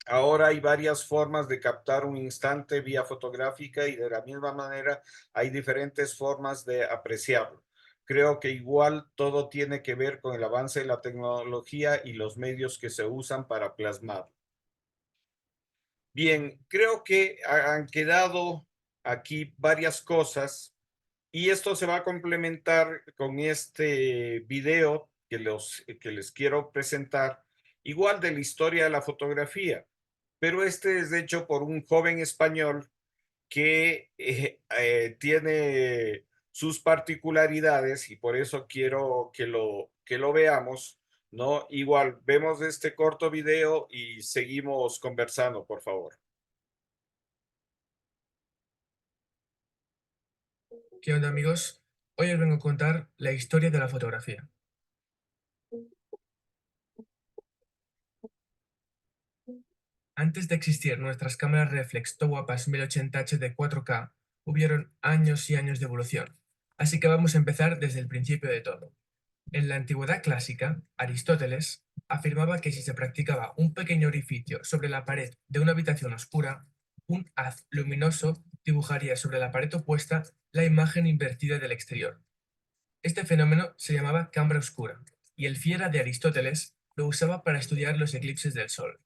Ahora hay varias formas de captar un instante vía fotográfica y de la misma manera hay diferentes formas de apreciarlo. Creo que igual todo tiene que ver con el avance de la tecnología y los medios que se usan para plasmarlo. Bien, creo que han quedado aquí varias cosas y esto se va a complementar con este video que les quiero presentar, igual de la historia de la fotografía, pero este es hecho por un joven español que tiene sus particularidades y por eso quiero que lo veamos, ¿no? Igual, vemos este corto video y seguimos conversando, por favor. ¿Qué onda, amigos? Hoy os vengo a contar la historia de la fotografía. Antes de existir nuestras cámaras reflex Towapas 1080 HD 4K, hubieron años y años de evolución. Así que vamos a empezar desde el principio de todo. En la antigüedad clásica, Aristóteles afirmaba que si se practicaba un pequeño orificio sobre la pared de una habitación oscura, un haz luminoso dibujaría sobre la pared opuesta la imagen invertida del exterior. Este fenómeno se llamaba cámara oscura, y el fiera de Aristóteles lo usaba para estudiar los eclipses del Sol.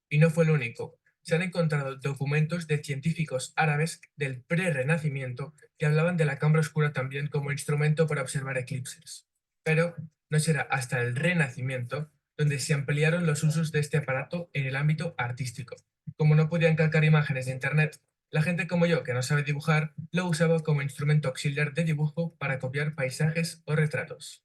Y no fue el único. Se han encontrado documentos de científicos árabes del pre-Renacimiento que hablaban de la cámara oscura también como instrumento para observar eclipses. Pero no será hasta el Renacimiento donde se ampliaron los usos de este aparato en el ámbito artístico. Como no podían calcar imágenes de Internet, la gente como yo, que no sabe dibujar, lo usaba como instrumento auxiliar de dibujo para copiar paisajes o retratos.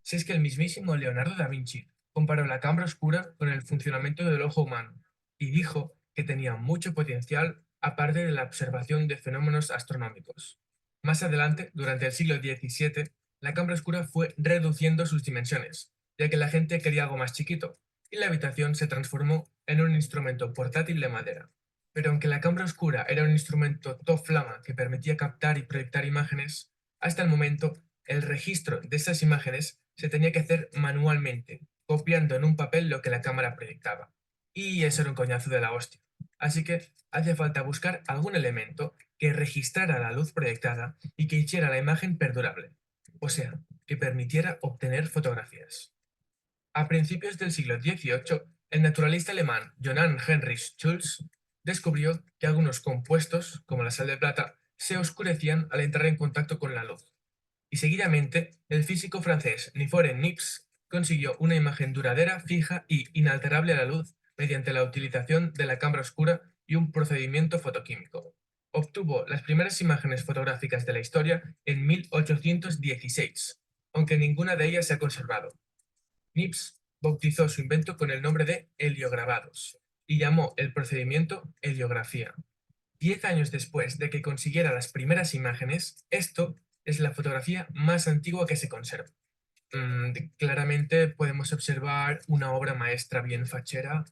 Si es que el mismísimo Leonardo da Vinci comparó la cámara oscura con el funcionamiento del ojo humano y dijo que tenía mucho potencial aparte de la observación de fenómenos astronómicos. Más adelante, durante el siglo XVII, la cámara oscura fue reduciendo sus dimensiones, ya que la gente quería algo más chiquito, y la habitación se transformó en un instrumento portátil de madera. Pero aunque la cámara oscura era un instrumento top flama que permitía captar y proyectar imágenes, hasta el momento el registro de esas imágenes se tenía que hacer manualmente, copiando en un papel lo que la cámara proyectaba. Y eso era un coñazo de la hostia. Así que hacía falta buscar algún elemento que registrara la luz proyectada y que hiciera la imagen perdurable, o sea, que permitiera obtener fotografías. A principios del siglo XVIII, el naturalista alemán Johann Heinrich Schulz descubrió que algunos compuestos, como la sal de plata, se oscurecían al entrar en contacto con la luz. Y seguidamente, el físico francés Niforen Niepce consiguió una imagen duradera, fija y inalterable a la luz mediante la utilización de la cámara oscura y un procedimiento fotoquímico. Obtuvo las primeras imágenes fotográficas de la historia en 1816, aunque ninguna de ellas se ha conservado. Niepce bautizó su invento con el nombre de heliograbados y llamó el procedimiento heliografía. 10 años después de que consiguiera las primeras imágenes, esto es la fotografía más antigua que se conserva. Claramente podemos observar una obra maestra bien fachera.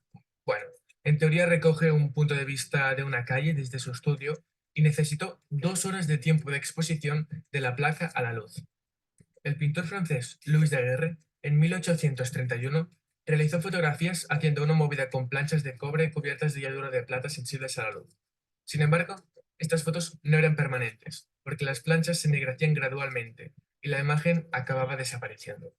Bueno, en teoría recoge un punto de vista de una calle desde su estudio y necesitó 2 horas de tiempo de exposición de la placa a la luz. El pintor francés Louis Daguerre, en 1831, realizó fotografías haciendo una movida con planchas de cobre cubiertas de hiedra de plata sensibles a la luz. Sin embargo, estas fotos no eran permanentes, porque las planchas se ennegrecían gradualmente y la imagen acababa desapareciendo.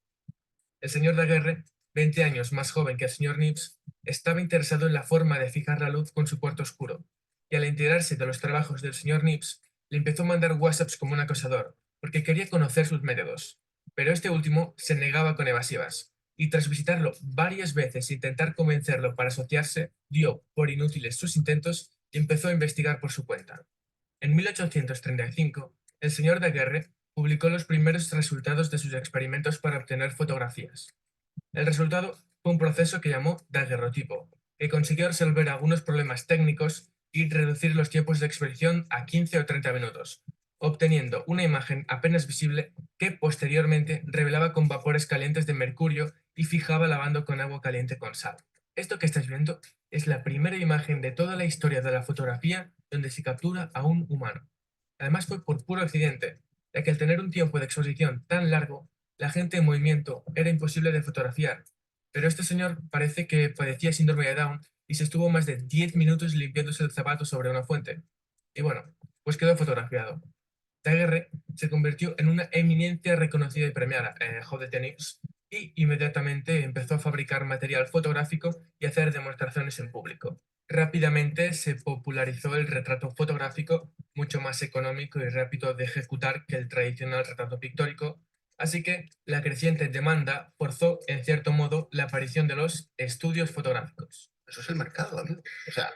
El señor Daguerre, 20 años más joven que el señor Niepce, estaba interesado en la forma de fijar la luz con su cuarto oscuro, y al enterarse de los trabajos del señor Niepce, le empezó a mandar WhatsApps como un acosador, porque quería conocer sus métodos. Pero este último se negaba con evasivas, y tras visitarlo varias veces e intentar convencerlo para asociarse, dio por inútiles sus intentos y empezó a investigar por su cuenta. En 1835, el señor Daguerre publicó los primeros resultados de sus experimentos para obtener fotografías. El resultado fue un proceso que llamó daguerrotipo, que consiguió resolver algunos problemas técnicos y reducir los tiempos de exposición a 15 o 30 minutos, obteniendo una imagen apenas visible que posteriormente revelaba con vapores calientes de mercurio y fijaba lavando con agua caliente con sal. Esto que estáis viendo es la primera imagen de toda la historia de la fotografía donde se captura a un humano. Además fue por puro accidente, ya que al tener un tiempo de exposición tan largo, la gente en movimiento era imposible de fotografiar. Pero este señor parece que padecía síndrome de Down y se estuvo más de 10 minutos limpiándose el zapato sobre una fuente. Y bueno, pues quedó fotografiado. Daguerre se convirtió en una eminencia reconocida y premiada, jódete Niepce, y inmediatamente empezó a fabricar material fotográfico y hacer demostraciones en público. Rápidamente se popularizó el retrato fotográfico, mucho más económico y rápido de ejecutar que el tradicional retrato pictórico, así que la creciente demanda forzó, en cierto modo, la aparición de los estudios fotográficos. Eso es el mercado, amigo. O sea,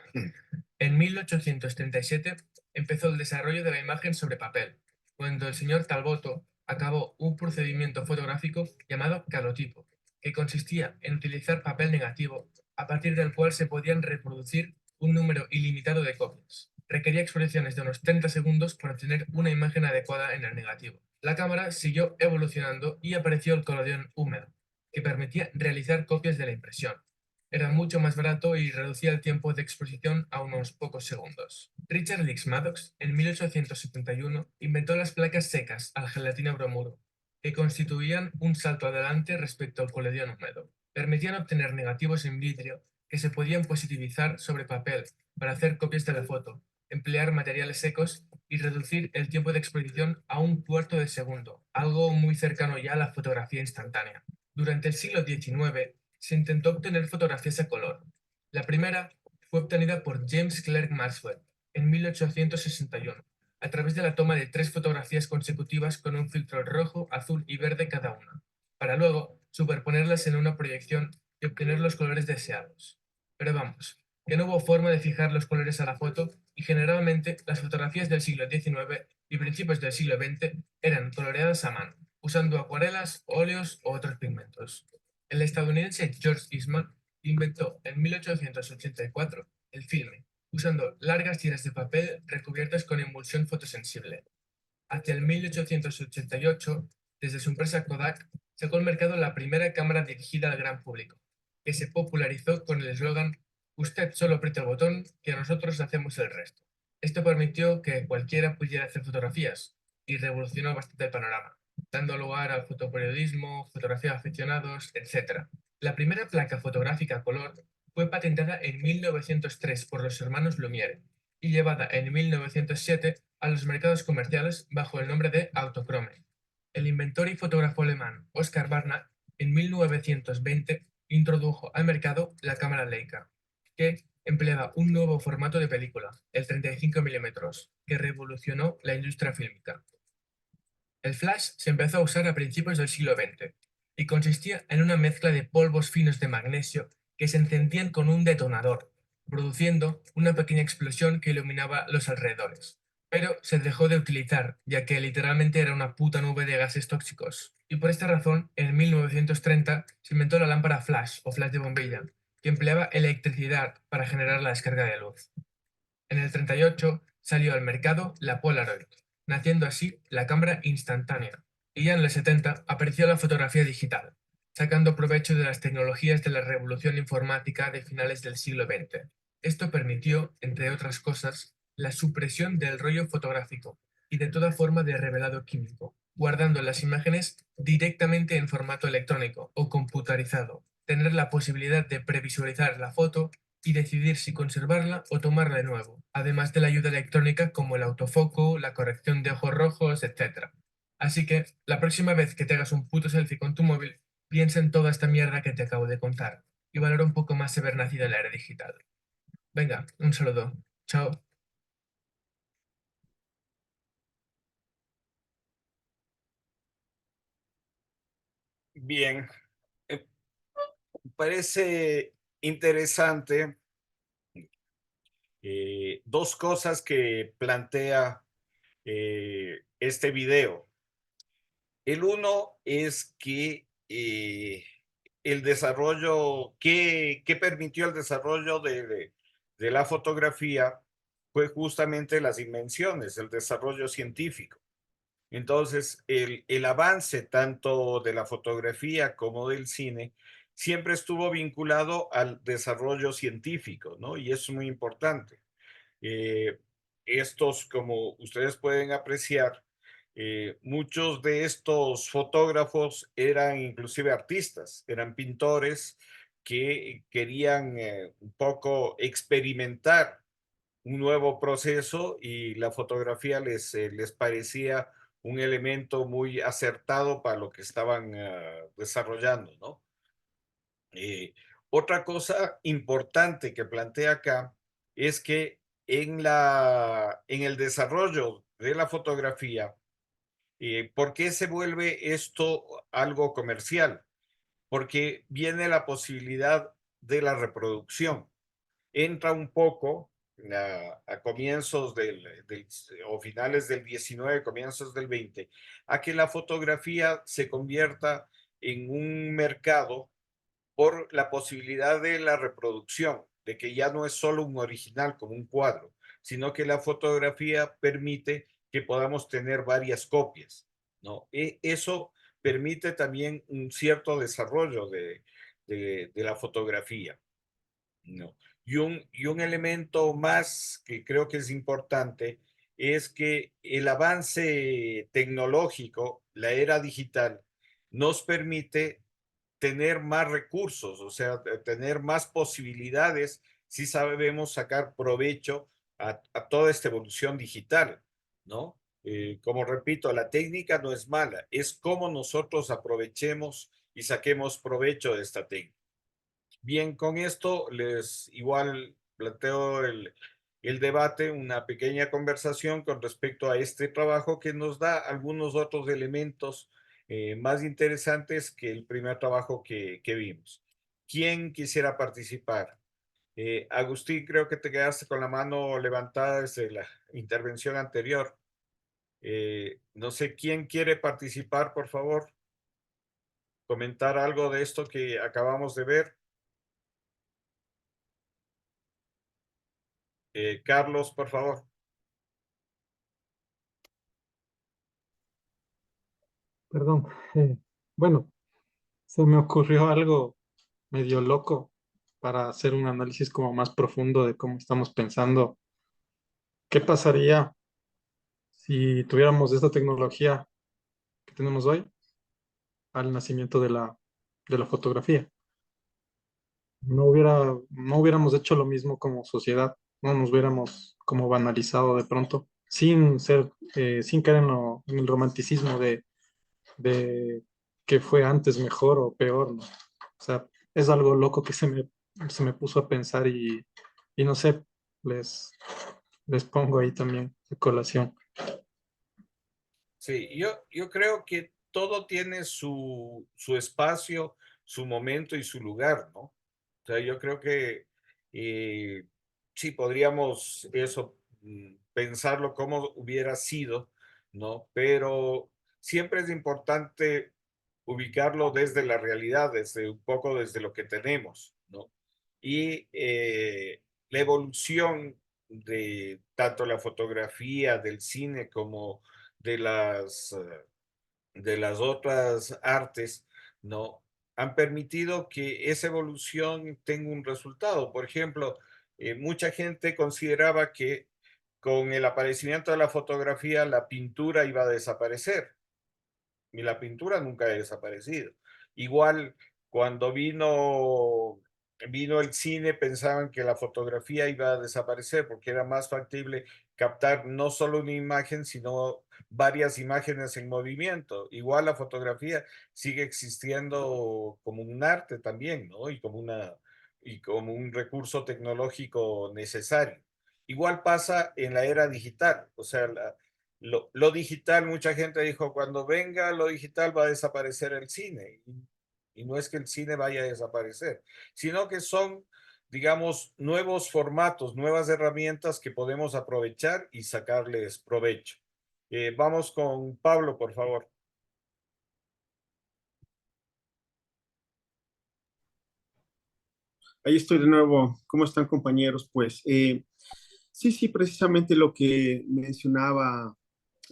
en 1837 empezó el desarrollo de la imagen sobre papel, cuando el señor Talbotto acabó un procedimiento fotográfico llamado calotipo, que consistía en utilizar papel negativo, a partir del cual se podían reproducir un número ilimitado de copias. Requería exposiciones de unos 30 segundos para obtener una imagen adecuada en el negativo. La cámara siguió evolucionando y apareció el collodion húmedo, que permitía realizar copias de la impresión. Era mucho más barato y reducía el tiempo de exposición a unos pocos segundos. Richard Leakes Maddox, en 1871, inventó las placas secas al gelatina bromuro, que constituían un salto adelante respecto al collodion húmedo. Permitían obtener negativos en vidrio que se podían positivizar sobre papel para hacer copias de la foto, emplear materiales secos y reducir el tiempo de exposición a un cuarto de segundo, algo muy cercano ya a la fotografía instantánea. Durante el siglo XIX se intentó obtener fotografías a color. La primera fue obtenida por James Clerk Maxwell en 1861, a través de la toma de 3 fotografías consecutivas con un filtro rojo, azul y verde cada una, para luego superponerlas en una proyección y obtener los colores deseados. Pero vamos, que no hubo forma de fijar los colores a la foto y generalmente las fotografías del siglo XIX y principios del siglo XX eran coloreadas a mano, usando acuarelas, óleos o otros pigmentos. El estadounidense George Eastman inventó en 1884 el filme, usando largas tiras de papel recubiertas con emulsión fotosensible. Hacia el 1888, desde su empresa Kodak, sacó al mercado la primera cámara dirigida al gran público, que se popularizó con el eslogan "Usted solo aprieta el botón, que nosotros hacemos el resto". Esto permitió que cualquiera pudiera hacer fotografías y revolucionó bastante el panorama, dando lugar al fotoperiodismo, fotografía de aficionados, etc. La primera placa fotográfica a color fue patentada en 1903 por los hermanos Lumière y llevada en 1907 a los mercados comerciales bajo el nombre de autocrome. El inventor y fotógrafo alemán Oskar Barnack en 1920 introdujo al mercado la cámara Leica, que empleaba un nuevo formato de película, el 35 mm, que revolucionó la industria fílmica. El flash se empezó a usar a principios del siglo XX y consistía en una mezcla de polvos finos de magnesio que se encendían con un detonador, produciendo una pequeña explosión que iluminaba los alrededores. Pero se dejó de utilizar, ya que literalmente era una puta nube de gases tóxicos. Y por esta razón, en 1930 se inventó la lámpara flash o flash de bombilla, que empleaba electricidad para generar la descarga de luz. En el 38 salió al mercado la Polaroid, naciendo así la cámara instantánea, y ya en el 70 apareció la fotografía digital, sacando provecho de las tecnologías de la revolución informática de finales del siglo XX. Esto permitió, entre otras cosas, la supresión del rollo fotográfico y de toda forma de revelado químico, guardando las imágenes directamente en formato electrónico o computarizado, tener la posibilidad de previsualizar la foto y decidir si conservarla o tomarla de nuevo, además de la ayuda electrónica como el autofoco, la corrección de ojos rojos, etc. Así que, la próxima vez que te hagas un puto selfie con tu móvil, piensa en toda esta mierda que te acabo de contar y valora un poco más haber nacido en la era digital. Venga, un saludo. Chao. Bien, eh, parece interesante dos cosas que plantea este video. El uno es que el desarrollo, que permitió el desarrollo de la fotografía fue justamente las invenciones, el desarrollo científico. Entonces, el avance tanto de la fotografía como del cine siempre estuvo vinculado al desarrollo científico, ¿no? Y eso es muy importante. Eh, Estos, como ustedes pueden apreciar, muchos de estos fotógrafos eran inclusive artistas, eran pintores que querían un poco experimentar un nuevo proceso y la fotografía les parecía un elemento muy acertado para lo que estaban desarrollando, ¿no? Eh, Otra cosa importante que plantea acá es que en el desarrollo de la fotografía, ¿por qué se vuelve esto algo comercial? Porque viene la posibilidad de la reproducción. Entra un poco a comienzos o finales del 19, comienzos del 20, a que la fotografía se convierta en un mercado por la posibilidad de la reproducción, de que ya no es solo un original como un cuadro, sino que la fotografía permite que podamos tener varias copias, ¿no? Eso permite también un cierto desarrollo de la fotografía, ¿no? Y un elemento más que creo que es importante es que el avance tecnológico, la era digital, nos permite tener más recursos, o sea, tener más posibilidades si sabemos sacar provecho a toda esta evolución digital, ¿no? Como repito, la técnica no es mala, es cómo nosotros aprovechemos y saquemos provecho de esta técnica. Bien, con esto les igual planteo el debate, una pequeña conversación con respecto a este trabajo que nos da algunos otros elementos más interesantes que el primer trabajo que vimos. ¿Quién quisiera participar? Agustín, creo que te quedaste con la mano levantada desde la intervención anterior. No sé, ¿quién quiere participar, por favor? Comentar algo de esto que acabamos de ver. Carlos, por favor. Perdón. Bueno, se me ocurrió algo medio loco para hacer un análisis como más profundo de cómo estamos pensando. ¿Qué pasaría si tuviéramos esta tecnología que tenemos hoy al nacimiento de la fotografía? No hubiéramos hecho lo mismo como sociedad, no nos hubiéramos como banalizado de pronto, sin caer en el romanticismo de que fue antes mejor o peor, ¿no? O sea, es algo loco que se me puso a pensar y no sé, les, les pongo ahí también de colación. Sí, yo creo que todo tiene su espacio, su momento y su lugar, ¿no? O sea, yo creo que eh, sí podríamos eso, pensarlo como hubiera sido, ¿no? Pero siempre es importante ubicarlo desde la realidad, desde un poco desde lo que tenemos, ¿no? Y la evolución de tanto la fotografía, del cine, como de las otras artes, ¿no? Han permitido que esa evolución tenga un resultado. Por ejemplo, mucha gente consideraba que con el aparecimiento de la fotografía la pintura iba a desaparecer y la pintura nunca ha desaparecido. Igual cuando vino el cine pensaban que la fotografía iba a desaparecer porque era más factible captar no solo una imagen, sino varias imágenes en movimiento. Igual la fotografía sigue existiendo como un arte también, ¿no? Y como un recurso tecnológico necesario. Igual pasa en la era digital, o sea, lo digital, mucha gente dijo, cuando venga lo digital va a desaparecer el cine. Y no es que el cine vaya a desaparecer, sino que son, digamos, nuevos formatos, nuevas herramientas que podemos aprovechar y sacarles provecho. Vamos con Pablo, por favor. Ahí estoy de nuevo. ¿Cómo están, compañeros? Pues sí, precisamente lo que mencionaba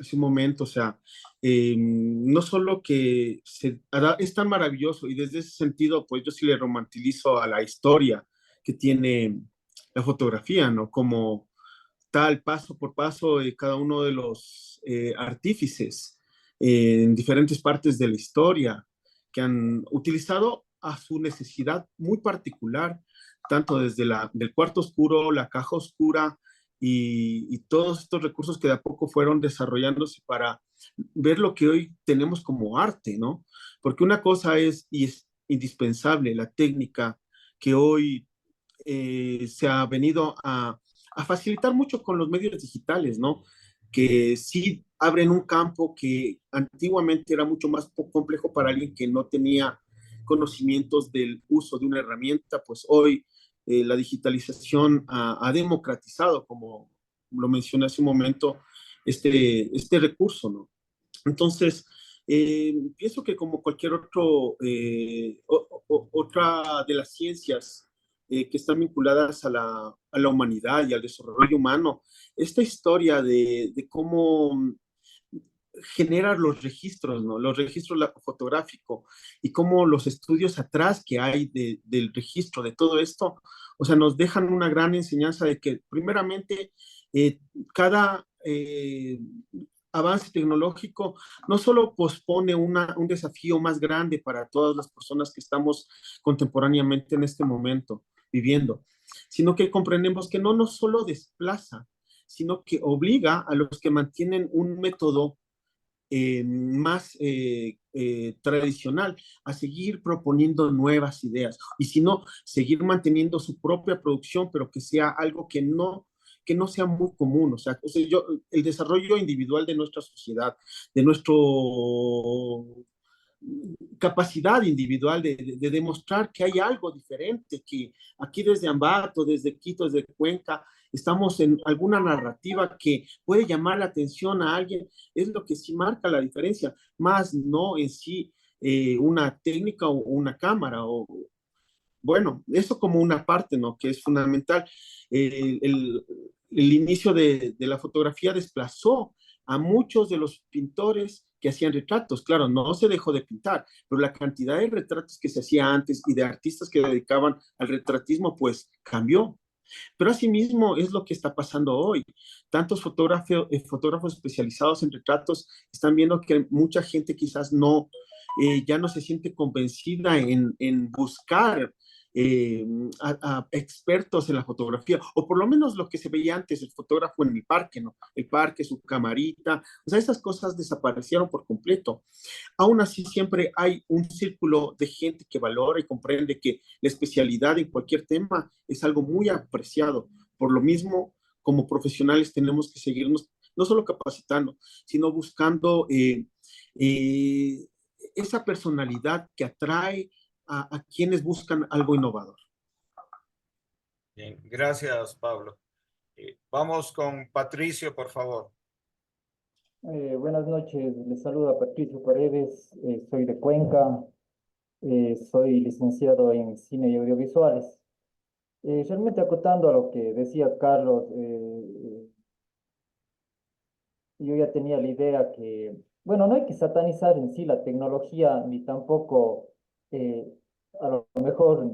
hace un momento, o sea, no solo que es tan maravilloso y desde ese sentido, pues yo sí le romantilizo a la historia que tiene la fotografía, ¿no? Como tal, paso por paso, cada uno de los artífices en diferentes partes de la historia que han utilizado a su necesidad muy particular, tanto desde del cuarto oscuro, la caja oscura y todos estos recursos que de a poco fueron desarrollándose para ver lo que hoy tenemos como arte, ¿no? Porque una cosa y es indispensable, la técnica que hoy se ha venido a facilitar mucho con los medios digitales, ¿no? Que sí abren un campo que antiguamente era mucho más complejo para alguien que no tenía conocimientos del uso de una herramienta, pues hoy la digitalización ha democratizado, como lo mencioné hace un momento, este recurso, ¿no? Entonces, pienso que como cualquier otra de las ciencias que están vinculadas a la humanidad y al desarrollo humano, esta historia de cómo generar los registros, ¿no? Los registros fotográficos y cómo los estudios atrás que hay del registro de todo esto, o sea, nos dejan una gran enseñanza de que primeramente cada avance tecnológico no solo pospone un desafío más grande para todas las personas que estamos contemporáneamente en este momento viviendo, sino que comprendemos que no nos solo desplaza, sino que obliga a los que mantienen un método más tradicional, a seguir proponiendo nuevas ideas. Y si no, seguir manteniendo su propia producción, pero que sea algo que no sea muy común. O sea el desarrollo individual de nuestra sociedad, de nuestra capacidad individual de demostrar que hay algo diferente, que aquí desde Ambato, desde Quito, desde Cuenca, estamos en alguna narrativa que puede llamar la atención a alguien, es lo que sí marca la diferencia, más no en sí una técnica o una cámara, o bueno, eso como una parte, ¿no? Que es fundamental. El inicio de la fotografía desplazó a muchos de los pintores que hacían retratos. Claro, no se dejó de pintar, pero la cantidad de retratos que se hacía antes y de artistas que dedicaban al retratismo, pues cambió. Pero asimismo es lo que está pasando hoy. Tantos fotógrafos especializados en retratos están viendo que mucha gente quizás no, ya no se siente convencida en buscar a expertos en la fotografía, o por lo menos lo que se veía antes, el fotógrafo en el parque, ¿no? El parque, su camarita, o sea, esas cosas desaparecieron por completo. Aún así, siempre hay un círculo de gente que valora y comprende que la especialidad en cualquier tema es algo muy apreciado. Por lo mismo, como profesionales tenemos que seguirnos no solo capacitando, sino buscando esa personalidad que atrae a quienes buscan algo innovador. Bien, gracias, Pablo. Vamos con Patricio, por favor. Buenas noches, les saluda Patricio Paredes, soy de Cuenca, soy licenciado en cine y audiovisuales. Realmente acotando a lo que decía Carlos, yo ya tenía la idea que, bueno, no hay que satanizar en sí la tecnología, ni tampoco eh, a lo mejor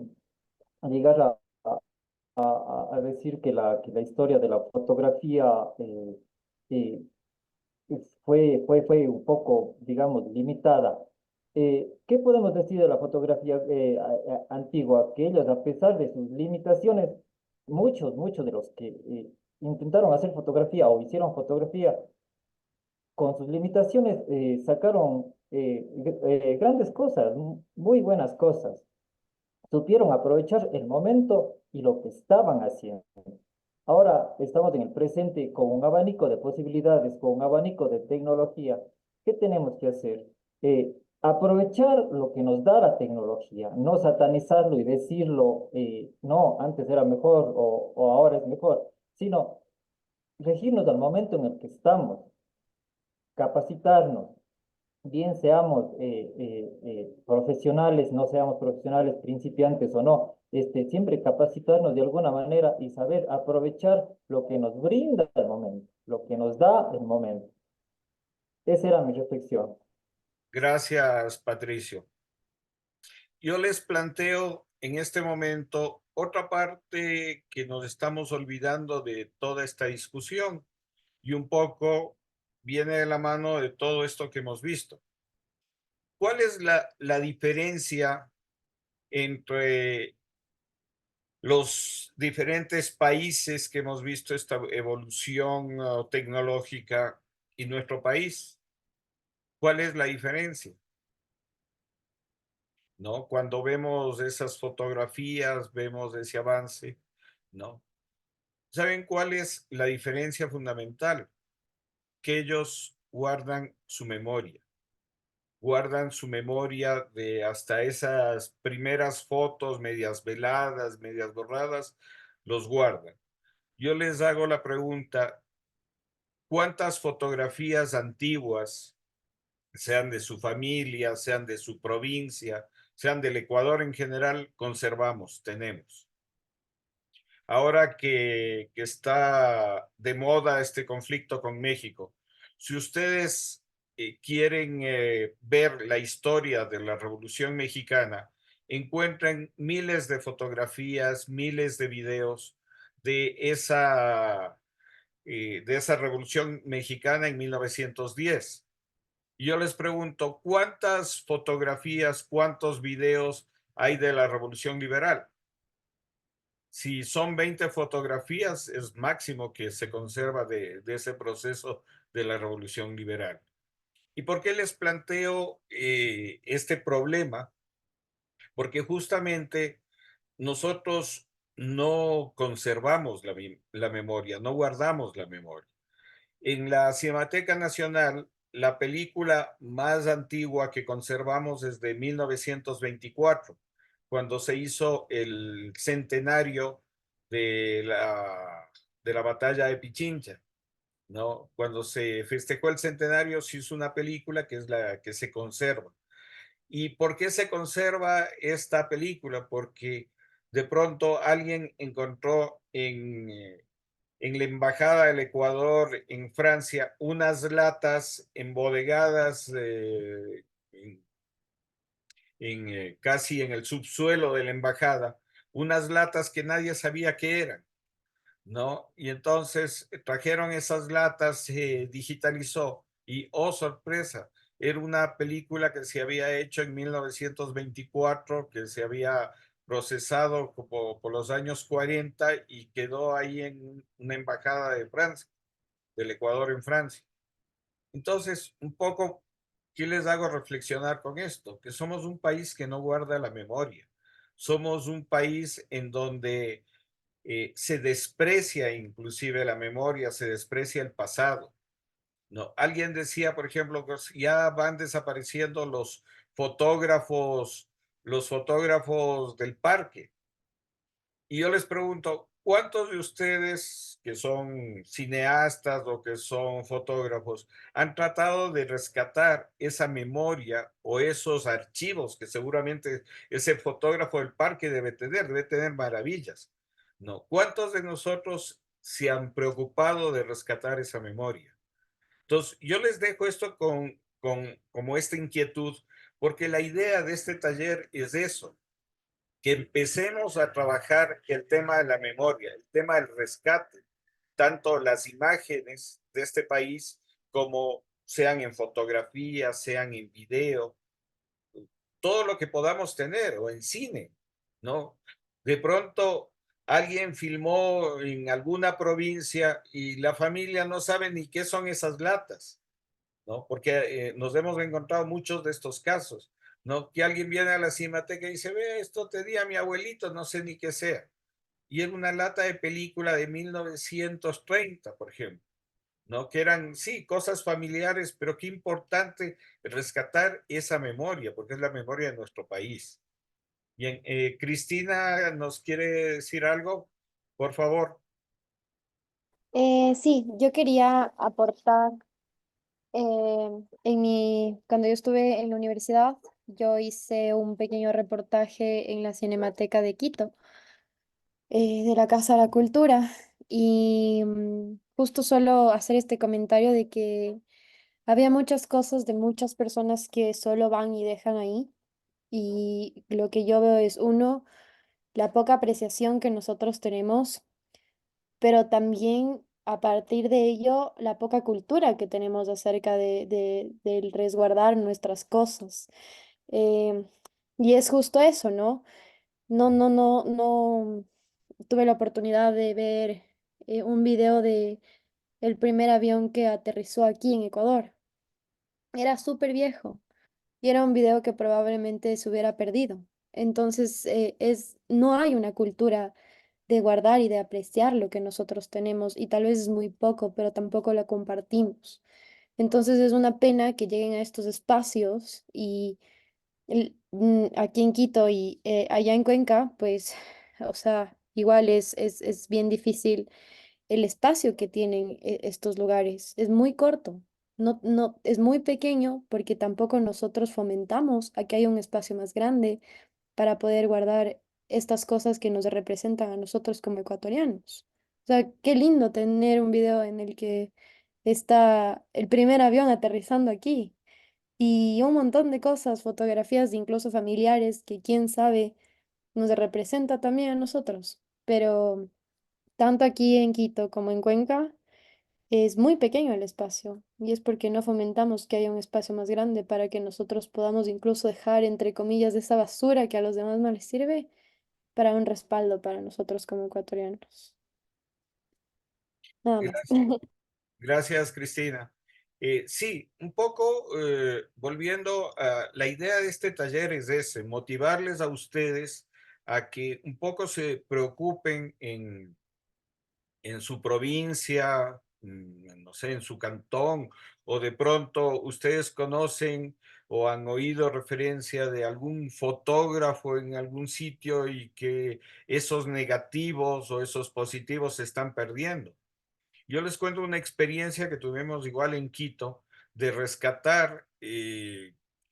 llegar a decir que la historia de la fotografía eh, fue un poco, digamos, limitada. ¿Qué podemos decir de la fotografía antigua? Que ellos, a pesar de sus limitaciones, muchos de los que intentaron hacer fotografía o hicieron fotografía con sus limitaciones, sacaron grandes cosas, muy buenas cosas. Supieron aprovechar el momento y lo que estaban haciendo. Ahora estamos en el presente con un abanico de posibilidades, con un abanico de tecnología. ¿Qué tenemos que hacer? Aprovechar lo que nos da la tecnología, no satanizarlo y decirlo, no, antes era mejor o ahora es mejor, sino regirnos al momento en el que estamos, capacitarnos, bien seamos profesionales, no seamos profesionales, principiantes o no, siempre capacitarnos de alguna manera y saber aprovechar lo que nos brinda el momento, lo que nos da el momento. Esa era mi reflexión. Gracias, Patricio. Yo les planteo en este momento otra parte que nos estamos olvidando de toda esta discusión y un poco viene de la mano de todo esto que hemos visto. ¿Cuál es la diferencia entre los diferentes países que hemos visto esta evolución tecnológica y nuestro país? ¿Cuál es la diferencia? ¿No? Cuando vemos esas fotografías, vemos ese avance, ¿no? ¿Saben cuál es la diferencia fundamental? Que ellos guardan su memoria de hasta esas primeras fotos medias veladas, medias borradas, los guardan. Yo les hago la pregunta, ¿cuántas fotografías antiguas, sean de su familia, sean de su provincia, sean del Ecuador en general, conservamos, tenemos? Ahora que está de moda este conflicto con México, si ustedes quieren ver la historia de la Revolución Mexicana, encuentran miles de fotografías, miles de videos de esa Revolución Mexicana en 1910. Y yo les pregunto, ¿cuántas fotografías, cuántos videos hay de la Revolución Liberal? Si son 20 fotografías, es máximo que se conserva de ese proceso de la Revolución Liberal. ¿Y por qué les planteo este problema? Porque justamente nosotros no conservamos la memoria, no guardamos la memoria. En la Cinemateca Nacional, la película más antigua que conservamos es de 1924, cuando se hizo el centenario de la batalla de Pichincha, ¿no? Cuando se festejó el centenario, se hizo una película que es la que se conserva. ¿Y por qué se conserva esta película? Porque de pronto alguien encontró en la Embajada del Ecuador en Francia unas latas embodegadas casi en el subsuelo de la embajada, unas latas que nadie sabía qué eran, ¿no? Y entonces trajeron esas latas, se digitalizó y, oh sorpresa, era una película que se había hecho en 1924, que se había procesado como por los años 40 y quedó ahí en una embajada de Francia, del Ecuador en Francia. Entonces, un poco, ¿qué les hago reflexionar con esto? Que somos un país que no guarda la memoria. Somos un país en donde se desprecia inclusive la memoria, se desprecia el pasado. No, alguien decía, por ejemplo, que ya van desapareciendo los fotógrafos del parque. Y yo les pregunto, ¿cuántos de ustedes que son cineastas o que son fotógrafos han tratado de rescatar esa memoria o esos archivos que seguramente ese fotógrafo del parque debe tener maravillas? ¿No? ¿Cuántos de nosotros se han preocupado de rescatar esa memoria? Entonces, yo les dejo esto como esta inquietud, porque la idea de este taller es eso, que empecemos a trabajar el tema de la memoria, el tema del rescate, tanto las imágenes de este país como sean en fotografía, sean en video, todo lo que podamos tener o en cine, ¿no? De pronto alguien filmó en alguna provincia y la familia no sabe ni qué son esas latas, ¿no? Porque nos hemos encontrado muchos de estos casos, ¿no? Que alguien viene a la cinemateca y dice, ve, esto te di a mi abuelito, no sé ni qué sea. Y era una lata de película de 1930, por ejemplo, ¿no? Que eran, sí, cosas familiares, pero qué importante rescatar esa memoria, porque es la memoria de nuestro país. Bien, Cristina, ¿nos quiere decir algo? Por favor. Sí, yo quería aportar, cuando yo estuve en la universidad, yo hice un pequeño reportaje en la Cinemateca de Quito, de la Casa de la Cultura, y justo solo hacer este comentario de que había muchas cosas de muchas personas que solo van y dejan ahí, y lo que yo veo es, uno, la poca apreciación que nosotros tenemos, pero también a partir de ello la poca cultura que tenemos acerca del resguardar nuestras cosas. Em, y es justo eso, ¿no? No tuve la oportunidad de ver un video de el primer avión que aterrizó aquí en Ecuador. Era súper viejo y era un video que probablemente se hubiera perdido. Entonces, no hay una cultura de guardar y de apreciar lo que nosotros tenemos y tal vez es muy poco, pero tampoco lo compartimos. Entonces es una pena que lleguen a estos espacios y aquí en Quito y allá en Cuenca, pues, o sea, igual es bien difícil el espacio que tienen estos lugares. Es muy corto, no, es muy pequeño porque tampoco nosotros fomentamos a que haya un espacio más grande para poder guardar estas cosas que nos representan a nosotros como ecuatorianos. O sea, qué lindo tener un video en el que está el primer avión aterrizando aquí y un montón de cosas, fotografías incluso familiares que quién sabe nos representa también a nosotros. Pero tanto aquí en Quito como en Cuenca es muy pequeño el espacio y es porque no fomentamos que haya un espacio más grande para que nosotros podamos incluso dejar, entre comillas, de esa basura que a los demás no les sirve para un respaldo para nosotros como ecuatorianos. Nada más. Gracias, gracias, Cristina. Sí, un poco volviendo a la idea de este taller es ese, motivarles a ustedes a que un poco se preocupen en su provincia, no sé, en su cantón, o de pronto ustedes conocen o han oído referencia de algún fotógrafo en algún sitio y que esos negativos o esos positivos se están perdiendo. Yo les cuento una experiencia que tuvimos igual en Quito de rescatar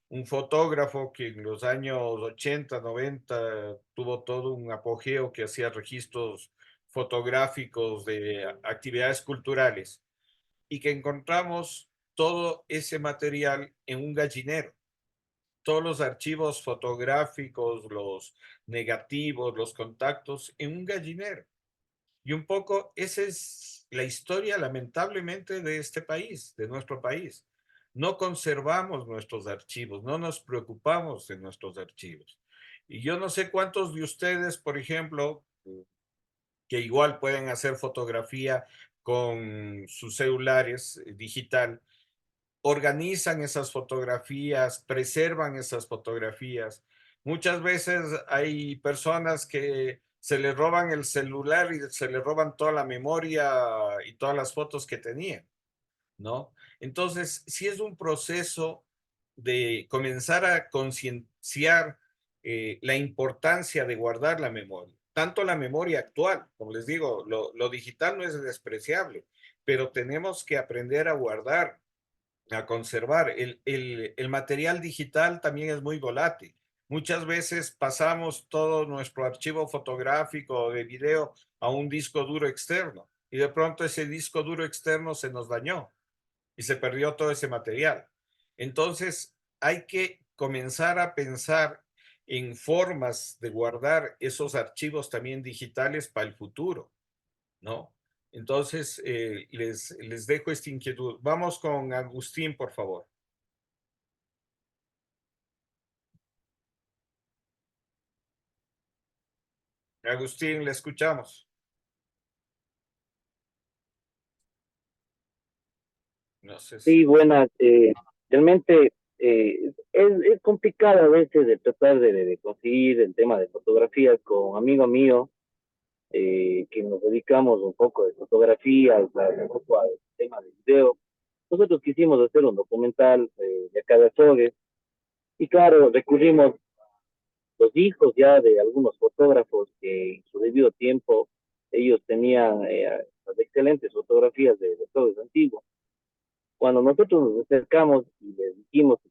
un fotógrafo que en los años 80, 90 tuvo todo un apogeo que hacía registros fotográficos de actividades culturales y que encontramos todo ese material en un gallinero. Todos los archivos fotográficos, los negativos, los contactos en un gallinero. Y un poco esa es la historia, lamentablemente, de este país, de nuestro país. No conservamos nuestros archivos, no nos preocupamos de nuestros archivos. Y yo no sé cuántos de ustedes, por ejemplo, que igual pueden hacer fotografía con sus celulares digital, organizan esas fotografías, preservan esas fotografías. Muchas veces hay personas que se les roban el celular y se les roban toda la memoria y todas las fotos que tenían, ¿no? Entonces, sí es un proceso de comenzar a concienciar la importancia de guardar la memoria, tanto la memoria actual, como les digo, lo digital no es despreciable, pero tenemos que aprender a guardar, a conservar. El material digital también es muy volátil. Muchas veces pasamos todo nuestro archivo fotográfico o de video a un disco duro externo y de pronto ese disco duro externo se nos dañó y se perdió todo ese material. Entonces hay que comenzar a pensar en formas de guardar esos archivos también digitales para el futuro, ¿no? Entonces, les dejo esta inquietud. Vamos con Agustín, por favor. Agustín, le escuchamos. No sé si... Sí, buenas. Realmente es complicado a veces de tratar de conseguir el tema de fotografías con un amigo mío que nos dedicamos un poco de fotografía, un poco al tema de video. Nosotros quisimos hacer un documental de acá de Azogues y claro, recurrimos los hijos ya de algunos fotógrafos que en su debido tiempo ellos tenían las excelentes fotografías de Azogues antiguo. Cuando nosotros nos acercamos y les dijimos que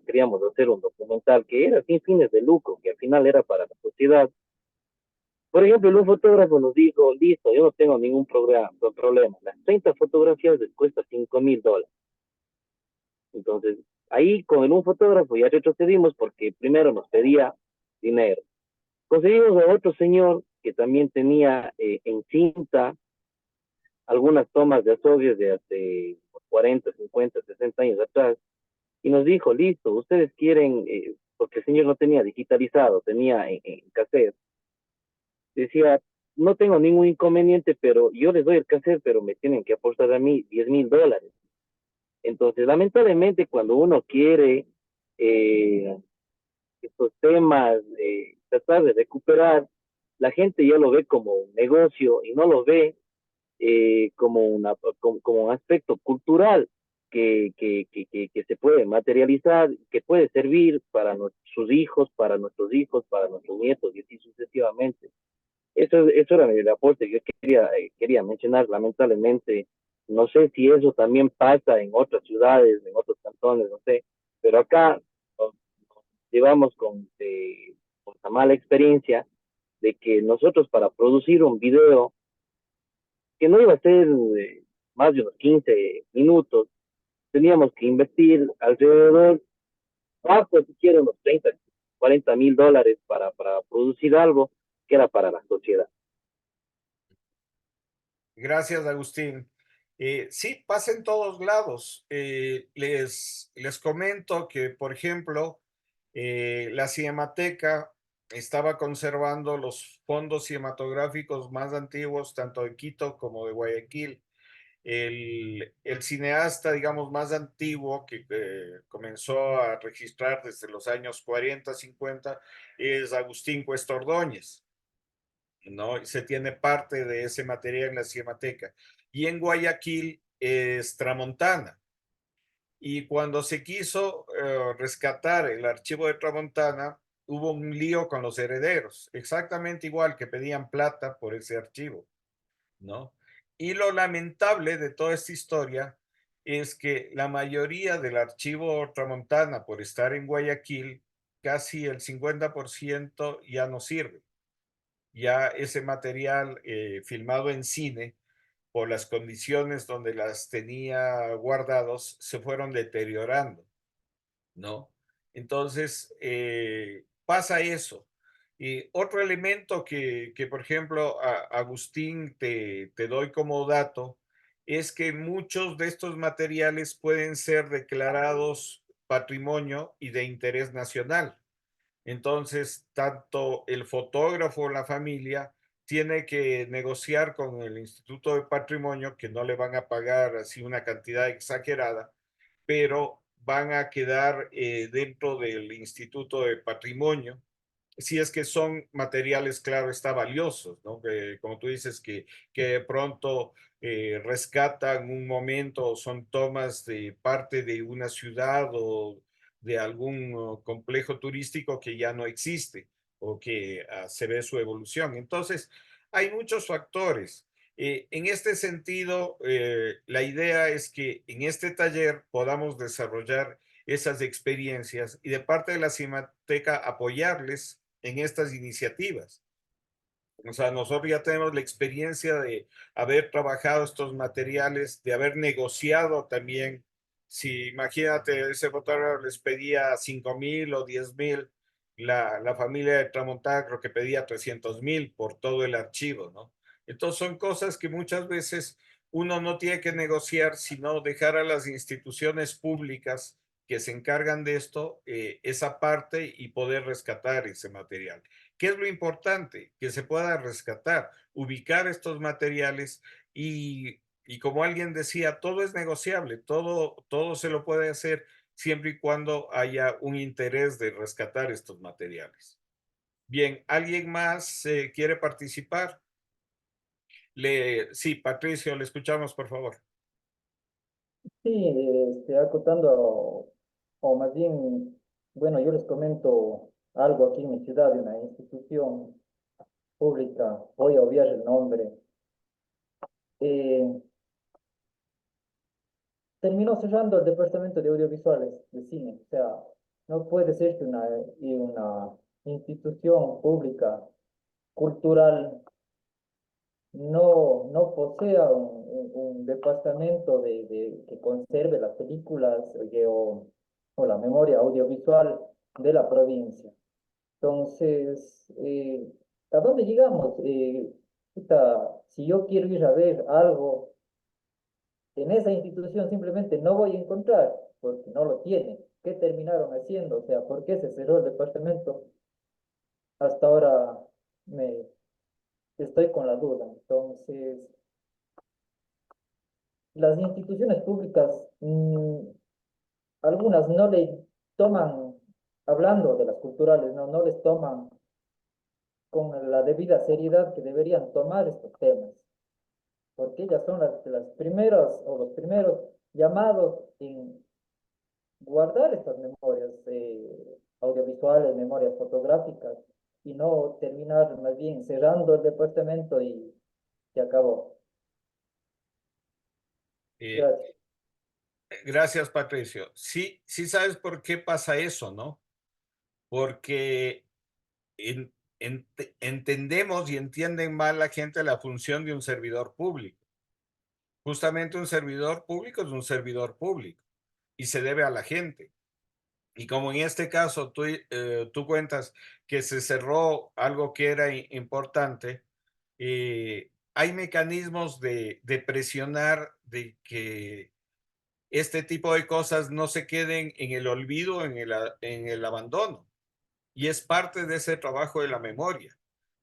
queríamos hacer un documental que era sin fines de lucro, que al final era para la sociedad, por ejemplo, un fotógrafo nos dijo, listo, yo no tengo ningún problema, las 30 fotografías les cuesta $5,000. Entonces, ahí con un fotógrafo ya retrocedimos porque primero nos pedía dinero. Conseguimos a otro señor que también tenía en cinta algunas tomas de Azogues de hace 40, 50, 60 años atrás, y nos dijo, listo, ustedes quieren, porque el señor no tenía digitalizado, tenía en cassette, decía, no tengo ningún inconveniente, pero yo les doy el cassette, pero me tienen que aportar a mí $10,000. Entonces, lamentablemente, cuando uno quiere estos temas, tratar de recuperar, la gente ya lo ve como un negocio y no lo ve como un aspecto cultural que se puede materializar, que puede servir para sus hijos, para nuestros hijos, para nuestros nietos y así sucesivamente. Eso era el aporte que yo quería mencionar. Lamentablemente, no sé si eso también pasa en otras ciudades, en otros cantones, no sé, pero acá nos llevamos con esa mala experiencia de que nosotros para producir un video que no iba a ser más de unos 15 minutos, teníamos que invertir alrededor, bajo siquiera unos 30, 40 mil dólares para producir algo que era para la sociedad. Gracias, Agustín. Sí, pasa en todos lados. Les comento que, por ejemplo, la Cinemateca estaba conservando los fondos cinematográficos más antiguos, tanto de Quito como de Guayaquil. El cineasta, digamos, más antiguo que comenzó a registrar desde los años 40, 50, es Agustín Cuesta Ordóñez, ¿no? Y se tiene parte de ese material en la Cinemateca. Y en Guayaquil es Tramontana. Y cuando se quiso rescatar el archivo de Tramontana, hubo un lío con los herederos, exactamente igual que pedían plata por ese archivo, ¿no? Y lo lamentable de toda esta historia es que la mayoría del archivo Tramontana, por estar en Guayaquil, casi el 50% ya no sirve. Ya ese material filmado en cine, por las condiciones donde las tenía guardados, se fueron deteriorando, ¿no? Entonces, pasa eso. Y otro elemento que por ejemplo, Agustín, te doy como dato, es que muchos de estos materiales pueden ser declarados patrimonio y de interés nacional. Entonces, tanto el fotógrafo o la familia tiene que negociar con el Instituto de Patrimonio, que no le van a pagar así una cantidad exagerada, pero van a quedar dentro del Instituto de Patrimonio, si es que son materiales, claro, está valiosos, ¿no? Como tú dices, que de pronto rescatan un momento, son tomas de parte de una ciudad o de algún complejo turístico que ya no existe o que se ve su evolución. Entonces, hay muchos factores. En este sentido, la idea es que en este taller podamos desarrollar esas experiencias y de parte de la Cinemateca apoyarles en estas iniciativas. O sea, nosotros ya tenemos la experiencia de haber trabajado estos materiales, de haber negociado también. Si imagínate, ese fotógrafo les pedía 5,000 o 10,000, la familia de Tramontana creo que pedía 300,000 por todo el archivo, ¿no? Entonces son cosas que muchas veces uno no tiene que negociar, sino dejar a las instituciones públicas que se encargan de esto, esa parte y poder rescatar ese material. ¿Qué es lo importante? Que se pueda rescatar, ubicar estos materiales y como alguien decía, todo es negociable, todo se lo puede hacer siempre y cuando haya un interés de rescatar estos materiales. Bien, ¿alguien más quiere participar? Sí, Patricio, le escuchamos, por favor. Sí, acotando, o más bien, bueno, yo les comento algo aquí en mi ciudad, de una institución pública, voy a obviar el nombre, eh, terminó cerrando el departamento de audiovisuales de cine. O sea, no puede ser que una institución pública cultural no posea un departamento que conserve las películas o la memoria audiovisual de la provincia. Entonces, ¿a dónde llegamos? Si yo quiero ir a ver algo en esa institución, simplemente no voy a encontrar porque no lo tienen. ¿Qué terminaron haciendo? O sea, ¿por qué se cerró el departamento? Hasta ahora me estoy con la duda. Entonces, las instituciones públicas, algunas no le toman, hablando de las culturales, no les toman con la debida seriedad que deberían tomar estos temas, porque ellas son las primeras o los primeros llamados en guardar estas memorias audiovisuales, memorias fotográficas, y no terminar más bien cerrando el departamento y se acabó. Eh, Gracias. Gracias, Patricio. Sí, sí sabes por qué pasa eso, ¿no? Porque entendemos y entienden mal la gente la función de un servidor público. Justamente un servidor público es un servidor público y se debe a la gente. Y como en este caso tú cuentas que se cerró algo que era importante, hay mecanismos de presionar de que este tipo de cosas no se queden en el olvido, en el abandono. Y es parte de ese trabajo de la memoria.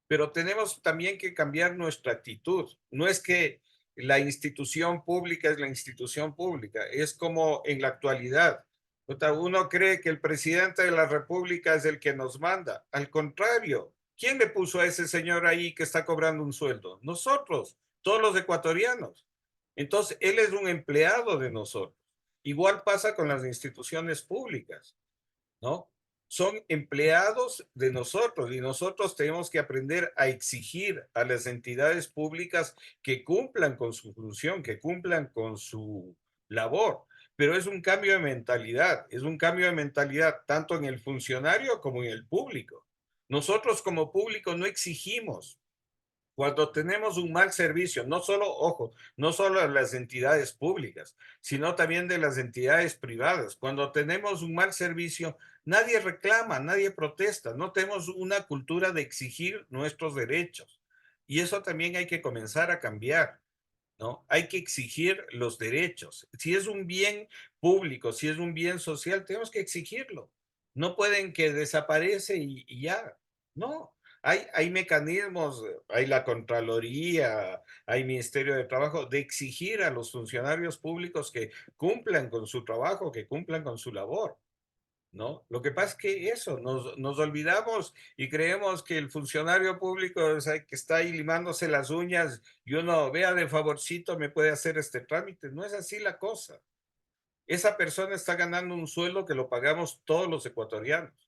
Pero tenemos también que cambiar nuestra actitud. No es que la institución pública es la institución pública, es como en la actualidad. Uno cree que el presidente de la República es el que nos manda. Al contrario, ¿quién le puso a ese señor ahí que está cobrando un sueldo? Nosotros, todos los ecuatorianos. Entonces, él es un empleado de nosotros. Igual pasa con las instituciones públicas, ¿no? Son empleados de nosotros y nosotros tenemos que aprender a exigir a las entidades públicas que cumplan con su función, que cumplan con su labor. Pero es un cambio de mentalidad, es un cambio de mentalidad tanto en el funcionario como en el público. Nosotros como público no exigimos, cuando tenemos un mal servicio, no solo, ojo, no solo de las entidades públicas, sino también de las entidades privadas. Cuando tenemos un mal servicio, nadie reclama, nadie protesta, no tenemos una cultura de exigir nuestros derechos. Y eso también hay que comenzar a cambiar, ¿no? Hay que exigir los derechos. Si es un bien público, si es un bien social, tenemos que exigirlo. No pueden que desaparece y ya. No, hay mecanismos, hay la Contraloría, hay Ministerio de Trabajo, de exigir a los funcionarios públicos que cumplan con su trabajo, que cumplan con su labor. ¿No? Lo que pasa es que eso, nos olvidamos y creemos que el funcionario público, o sea, que está ahí limándose las uñas y uno vea de favorcito me puede hacer este trámite. No es así la cosa. Esa persona está ganando un sueldo que lo pagamos todos los ecuatorianos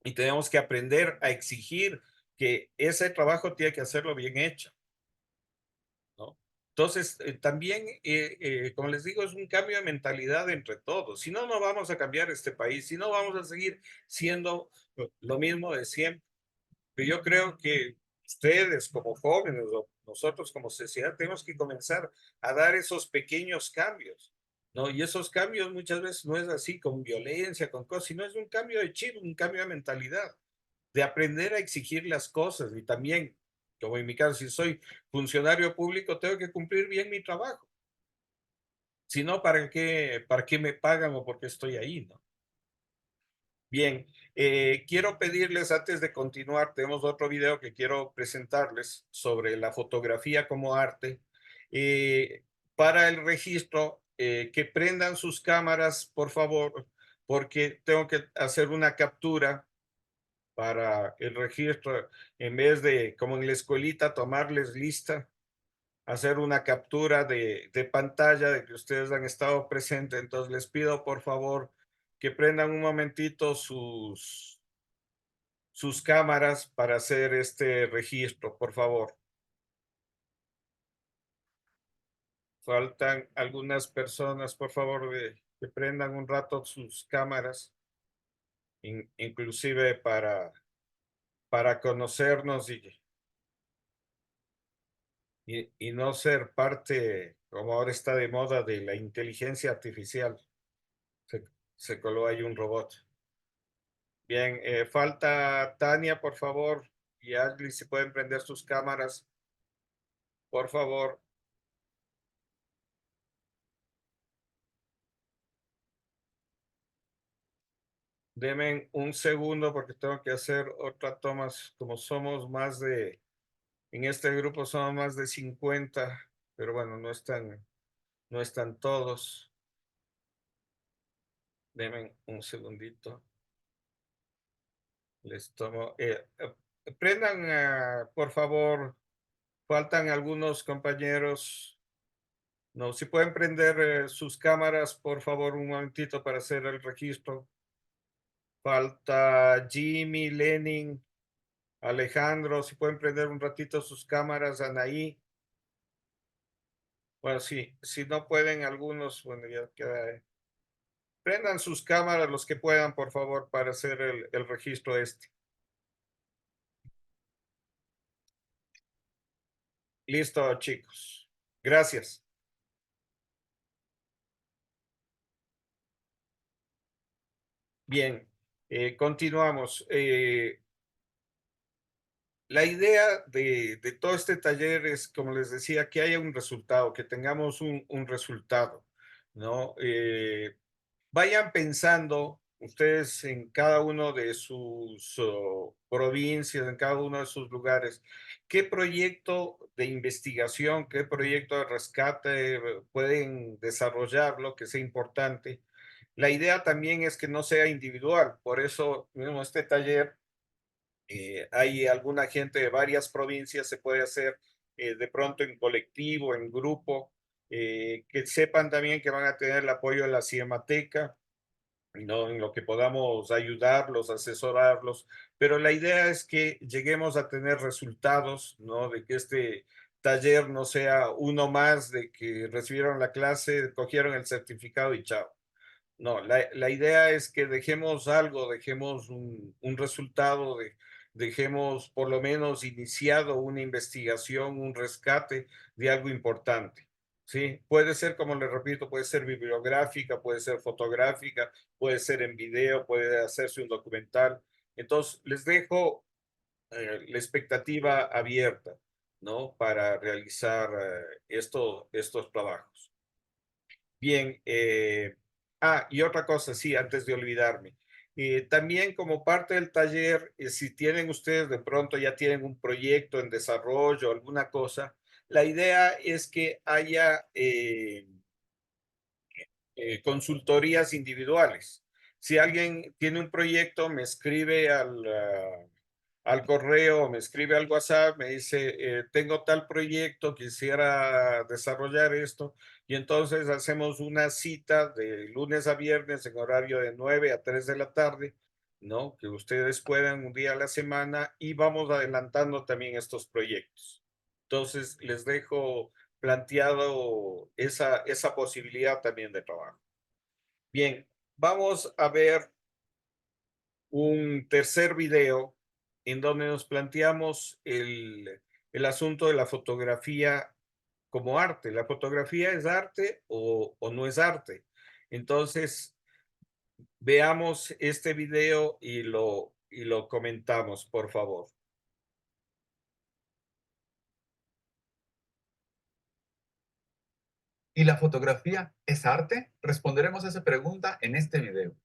y tenemos que aprender a exigir que ese trabajo tiene que hacerlo bien hecho, ¿no? Entonces, también, como les digo, es un cambio de mentalidad entre todos. Si no, no vamos a cambiar este país, si no, vamos a seguir siendo lo mismo de siempre. Pero yo creo que ustedes como jóvenes o nosotros como sociedad tenemos que comenzar a dar esos pequeños cambios, ¿no? Y esos cambios muchas veces no es así con violencia, con cosas, sino es un cambio de chip, un cambio de mentalidad, de aprender a exigir las cosas y también, como en mi caso, si soy funcionario público, tengo que cumplir bien mi trabajo. Si no, para qué me pagan o por qué estoy ahí, ¿no? Bien, quiero pedirles antes de continuar, tenemos otro video que quiero presentarles sobre la fotografía como arte. Para el registro, que prendan sus cámaras, por favor, porque tengo que hacer una captura para el registro, en vez de, como en la escuelita, tomarles lista, hacer una captura de pantalla de que ustedes han estado presentes. Entonces les pido, por favor, que prendan un momentito sus cámaras para hacer este registro, por favor. Faltan algunas personas, por favor, que prendan un rato sus cámaras, inclusive para conocernos y no ser parte, como ahora está de moda, de la inteligencia artificial. Se coló ahí un robot. Bien, falta Tania, por favor, y Ashley, si pueden prender sus cámaras, por favor. Denme un segundo porque tengo que hacer otra toma, como somos más en este grupo somos más de 50, pero bueno, no están todos. Denme un segundito. Les tomo. Prendan, por favor, faltan algunos compañeros. No, si pueden prender sus cámaras, por favor, un momentito para hacer el registro. Falta Jimmy, Lenin, Alejandro, si pueden prender un ratito sus cámaras, Anaí. Bueno, sí, si no pueden algunos, bueno, ya queda. Prendan sus cámaras los que puedan, por favor, para hacer el registro este. Listo, chicos. Gracias. Bien, continuamos. La idea de todo este taller es, como les decía, que haya un resultado, que tengamos un resultado, ¿no? Vayan pensando ustedes en cada uno de sus provincias, en cada uno de sus lugares, qué proyecto de investigación, qué proyecto de rescate pueden desarrollarlo, que sea importante. La idea también es que no sea individual, por eso mismo este taller, hay alguna gente de varias provincias, se puede hacer de pronto en colectivo, en grupo, que sepan también que van a tener el apoyo de la Cinemateca, ¿no? En lo que podamos ayudarlos, asesorarlos, pero la idea es que lleguemos a tener resultados, ¿no? De que este taller no sea uno más de que recibieron la clase, cogieron el certificado y chao. No, la idea es que dejemos algo, dejemos un resultado, dejemos por lo menos iniciado una investigación, un rescate de algo importante. Sí, puede ser, como le repito, puede ser bibliográfica, puede ser fotográfica, puede ser en video, puede hacerse un documental. Entonces, les dejo la expectativa abierta, ¿no? Para realizar estos trabajos. Bien, y otra cosa, sí, antes de olvidarme. También como parte del taller, si tienen ustedes de pronto ya tienen un proyecto en desarrollo, alguna cosa, la idea es que haya consultorías individuales. Si alguien tiene un proyecto, me escribe al correo, me escribe al WhatsApp, me dice, tengo tal proyecto, quisiera desarrollar esto, y entonces hacemos una cita de lunes a viernes en horario de 9 a 3 de la tarde, ¿no? Que ustedes puedan un día a la semana y vamos adelantando también estos proyectos. Entonces, les dejo planteado esa posibilidad también de trabajo. Bien, vamos a ver un tercer video en donde nos planteamos el asunto de la fotografía como arte. ¿La fotografía es arte o no es arte? Entonces, veamos este video y lo comentamos, por favor. ¿Y la fotografía es arte? Responderemos a esa pregunta en este video.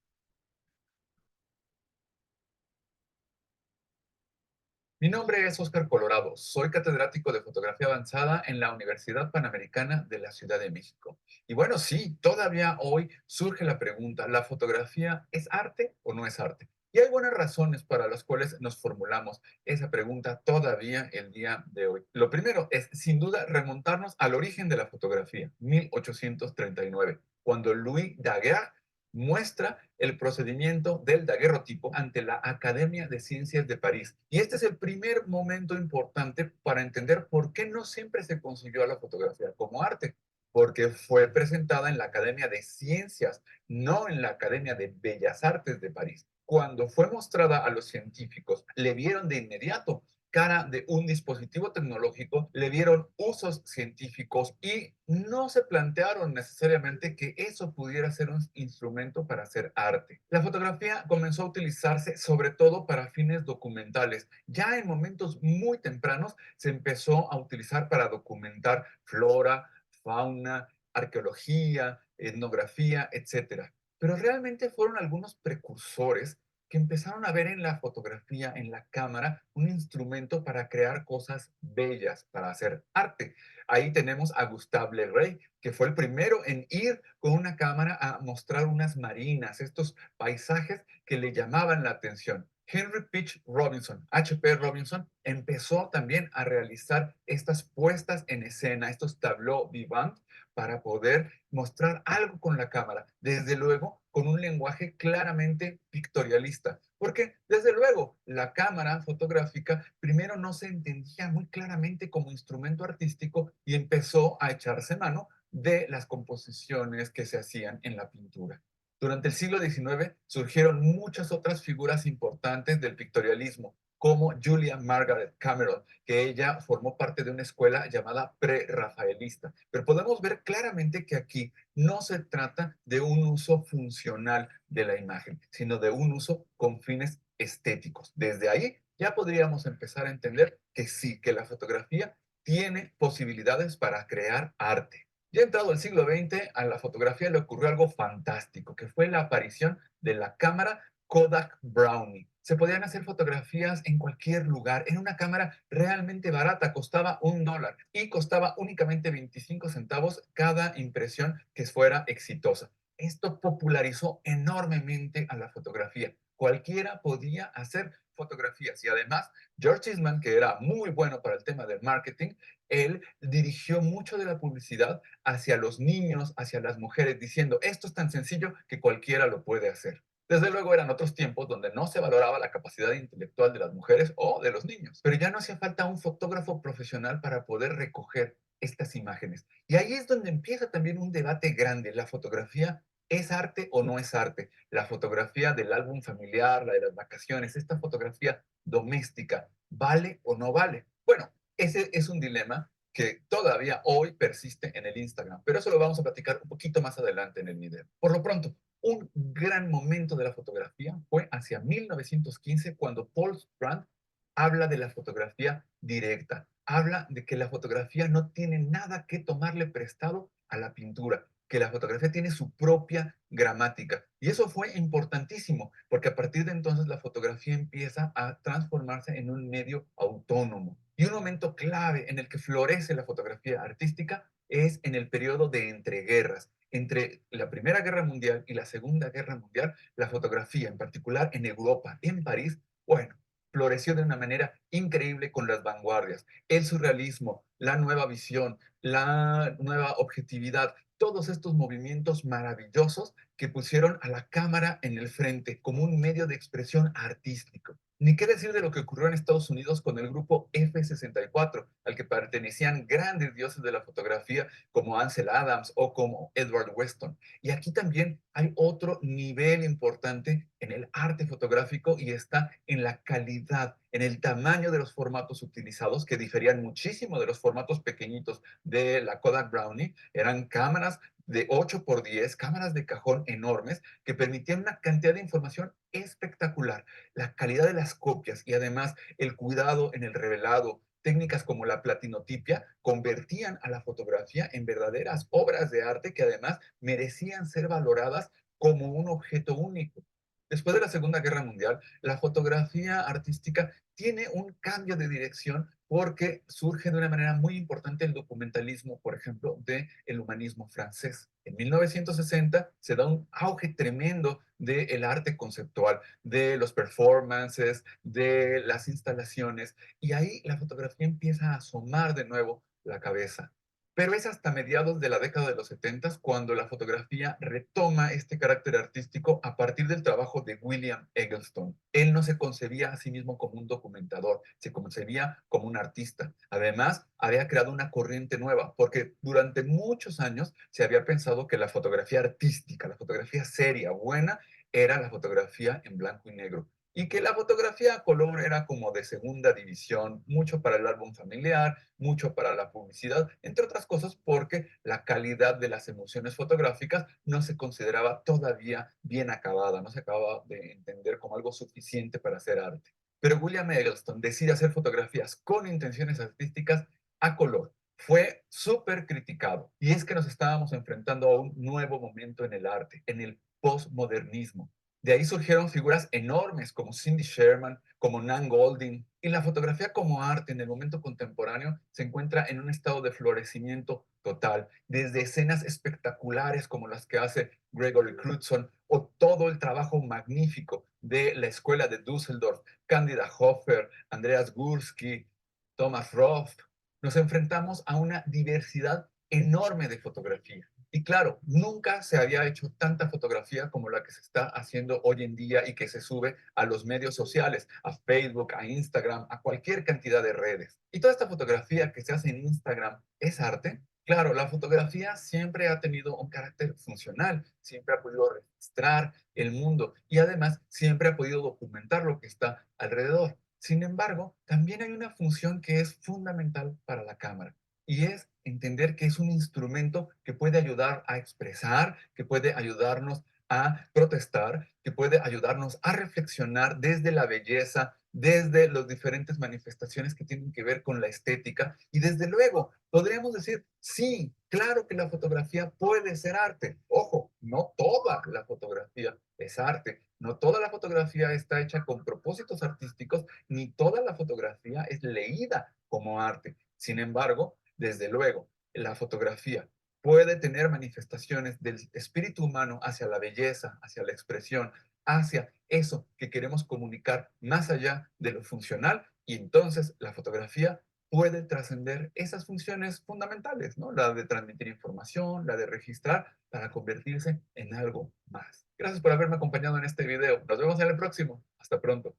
Mi nombre es Óscar Colorado, soy catedrático de fotografía avanzada en la Universidad Panamericana de la Ciudad de México. Y bueno, sí, todavía hoy surge la pregunta, ¿la fotografía es arte o no es arte? Y hay buenas razones para las cuales nos formulamos esa pregunta todavía el día de hoy. Lo primero es, sin duda, remontarnos al origen de la fotografía, 1839, cuando Louis Daguerre muestra el procedimiento del daguerrotipo ante la Academia de Ciencias de París. Y este es el primer momento importante para entender por qué no siempre se concibió a la fotografía como arte, porque fue presentada en la Academia de Ciencias, no en la Academia de Bellas Artes de París. Cuando fue mostrada a los científicos, le vieron de inmediato cara de un dispositivo tecnológico, le dieron usos científicos y no se plantearon necesariamente que eso pudiera ser un instrumento para hacer arte. La fotografía comenzó a utilizarse sobre todo para fines documentales. Ya en momentos muy tempranos se empezó a utilizar para documentar flora, fauna, arqueología, etnografía, etcétera. Pero realmente fueron algunos precursores que empezaron a ver en la fotografía, en la cámara, un instrumento para crear cosas bellas, para hacer arte. Ahí tenemos a Gustave Le Ray, que fue el primero en ir con una cámara a mostrar unas marinas, estos paisajes que le llamaban la atención. Henry Pitch Robinson, H.P. Robinson, empezó también a realizar estas puestas en escena, estos tableaux vivants, para poder mostrar algo con la cámara, desde luego con un lenguaje claramente pictorialista, porque desde luego la cámara fotográfica primero no se entendía muy claramente como instrumento artístico y empezó a echarse mano de las composiciones que se hacían en la pintura. Durante el siglo XIX surgieron muchas otras figuras importantes del pictorialismo, como Julia Margaret Cameron, que ella formó parte de una escuela llamada pre-rafaelista. Pero podemos ver claramente que aquí no se trata de un uso funcional de la imagen, sino de un uso con fines estéticos. Desde ahí ya podríamos empezar a entender que sí, que la fotografía tiene posibilidades para crear arte. Ya entrado el siglo XX, a la fotografía le ocurrió algo fantástico, que fue la aparición de la cámara Kodak Brownie. Se podían hacer fotografías en cualquier lugar. Era una cámara realmente barata, costaba $1 y costaba únicamente 25 centavos cada impresión que fuera exitosa. Esto popularizó enormemente a la fotografía. Cualquiera podía hacer fotografías y además George Eastman, que era muy bueno para el tema del marketing, él dirigió mucho de la publicidad hacia los niños, hacia las mujeres, diciendo, esto es tan sencillo que cualquiera lo puede hacer. Desde luego eran otros tiempos donde no se valoraba la capacidad intelectual de las mujeres o de los niños, pero ya no hacía falta un fotógrafo profesional para poder recoger estas imágenes. Y ahí es donde empieza también un debate grande. ¿La fotografía es arte o no es arte? La fotografía del álbum familiar, la de las vacaciones, esta fotografía doméstica, ¿vale o no vale? Bueno, ese es un dilema que todavía hoy persiste en el Instagram, pero eso lo vamos a platicar un poquito más adelante en el video. Por lo pronto, un gran momento de la fotografía fue hacia 1915 cuando Paul Brandt habla de la fotografía directa, habla de que la fotografía no tiene nada que tomarle prestado a la pintura, que la fotografía tiene su propia gramática. Y eso fue importantísimo, porque a partir de entonces la fotografía empieza a transformarse en un medio autónomo. Y un momento clave en el que florece la fotografía artística es en el periodo de entreguerras. Entre la Primera Guerra Mundial y la Segunda Guerra Mundial, la fotografía, en particular en Europa, en París, bueno, floreció de una manera increíble con las vanguardias. El surrealismo, la nueva visión, la nueva objetividad, todos estos movimientos maravillosos que pusieron a la cámara en el frente como un medio de expresión artístico. Ni qué decir de lo que ocurrió en Estados Unidos con el grupo F-64, al que pertenecían grandes dioses de la fotografía como Ansel Adams o como Edward Weston. Y aquí también hay otro nivel importante en el arte fotográfico y está en la calidad, en el tamaño de los formatos utilizados, que diferían muchísimo de los formatos pequeñitos de la Kodak Brownie. Eran cámaras de 8x10, cámaras de cajón enormes que permitían una cantidad de información espectacular. La calidad de las copias y además el cuidado en el revelado, técnicas como la platinotipia convertían a la fotografía en verdaderas obras de arte que además merecían ser valoradas como un objeto único. Después de la Segunda Guerra Mundial, la fotografía artística tiene un cambio de dirección porque surge de una manera muy importante el documentalismo, por ejemplo, del humanismo francés. En 1960 se da un auge tremendo del arte conceptual, de los performances, de las instalaciones, y ahí la fotografía empieza a asomar de nuevo la cabeza. Pero es hasta mediados de la década de los 70 cuando la fotografía retoma este carácter artístico a partir del trabajo de William Eggleston. Él no se concebía a sí mismo como un documentador, se concebía como un artista. Además, había creado una corriente nueva, porque durante muchos años se había pensado que la fotografía artística, la fotografía seria, buena, era la fotografía en blanco y negro. Y que la fotografía a color era como de segunda división, mucho para el álbum familiar, mucho para la publicidad, entre otras cosas porque la calidad de las emociones fotográficas no se consideraba todavía bien acabada, no se acababa de entender como algo suficiente para hacer arte. Pero William Eggleston decide hacer fotografías con intenciones artísticas a color. Fue súper criticado. Y es que nos estábamos enfrentando a un nuevo momento en el arte, en el postmodernismo. De ahí surgieron figuras enormes como Cindy Sherman, como Nan Goldin, y la fotografía como arte en el momento contemporáneo se encuentra en un estado de florecimiento total, desde escenas espectaculares como las que hace Gregory Crewdson o todo el trabajo magnífico de la escuela de Düsseldorf, Candida Hoffer, Andreas Gursky, Thomas Roth. Nos enfrentamos a una diversidad enorme de fotografía. Y claro, nunca se había hecho tanta fotografía como la que se está haciendo hoy en día y que se sube a los medios sociales, a Facebook, a Instagram, a cualquier cantidad de redes. Y toda esta fotografía que se hace en Instagram es arte. Claro, la fotografía siempre ha tenido un carácter funcional, siempre ha podido registrar el mundo y además siempre ha podido documentar lo que está alrededor. Sin embargo, también hay una función que es fundamental para la cámara y es entender que es un instrumento que puede ayudar a expresar, que puede ayudarnos a protestar, que puede ayudarnos a reflexionar desde la belleza, desde las diferentes manifestaciones que tienen que ver con la estética y desde luego podríamos decir, sí, claro que la fotografía puede ser arte. Ojo, no toda la fotografía es arte, no toda la fotografía está hecha con propósitos artísticos, ni toda la fotografía es leída como arte. Sin embargo, desde luego, la fotografía puede tener manifestaciones del espíritu humano hacia la belleza, hacia la expresión, hacia eso que queremos comunicar más allá de lo funcional y entonces la fotografía puede trascender esas funciones fundamentales, ¿no? La de transmitir información, la de registrar para convertirse en algo más. Gracias por haberme acompañado en este video. Nos vemos en el próximo. Hasta pronto.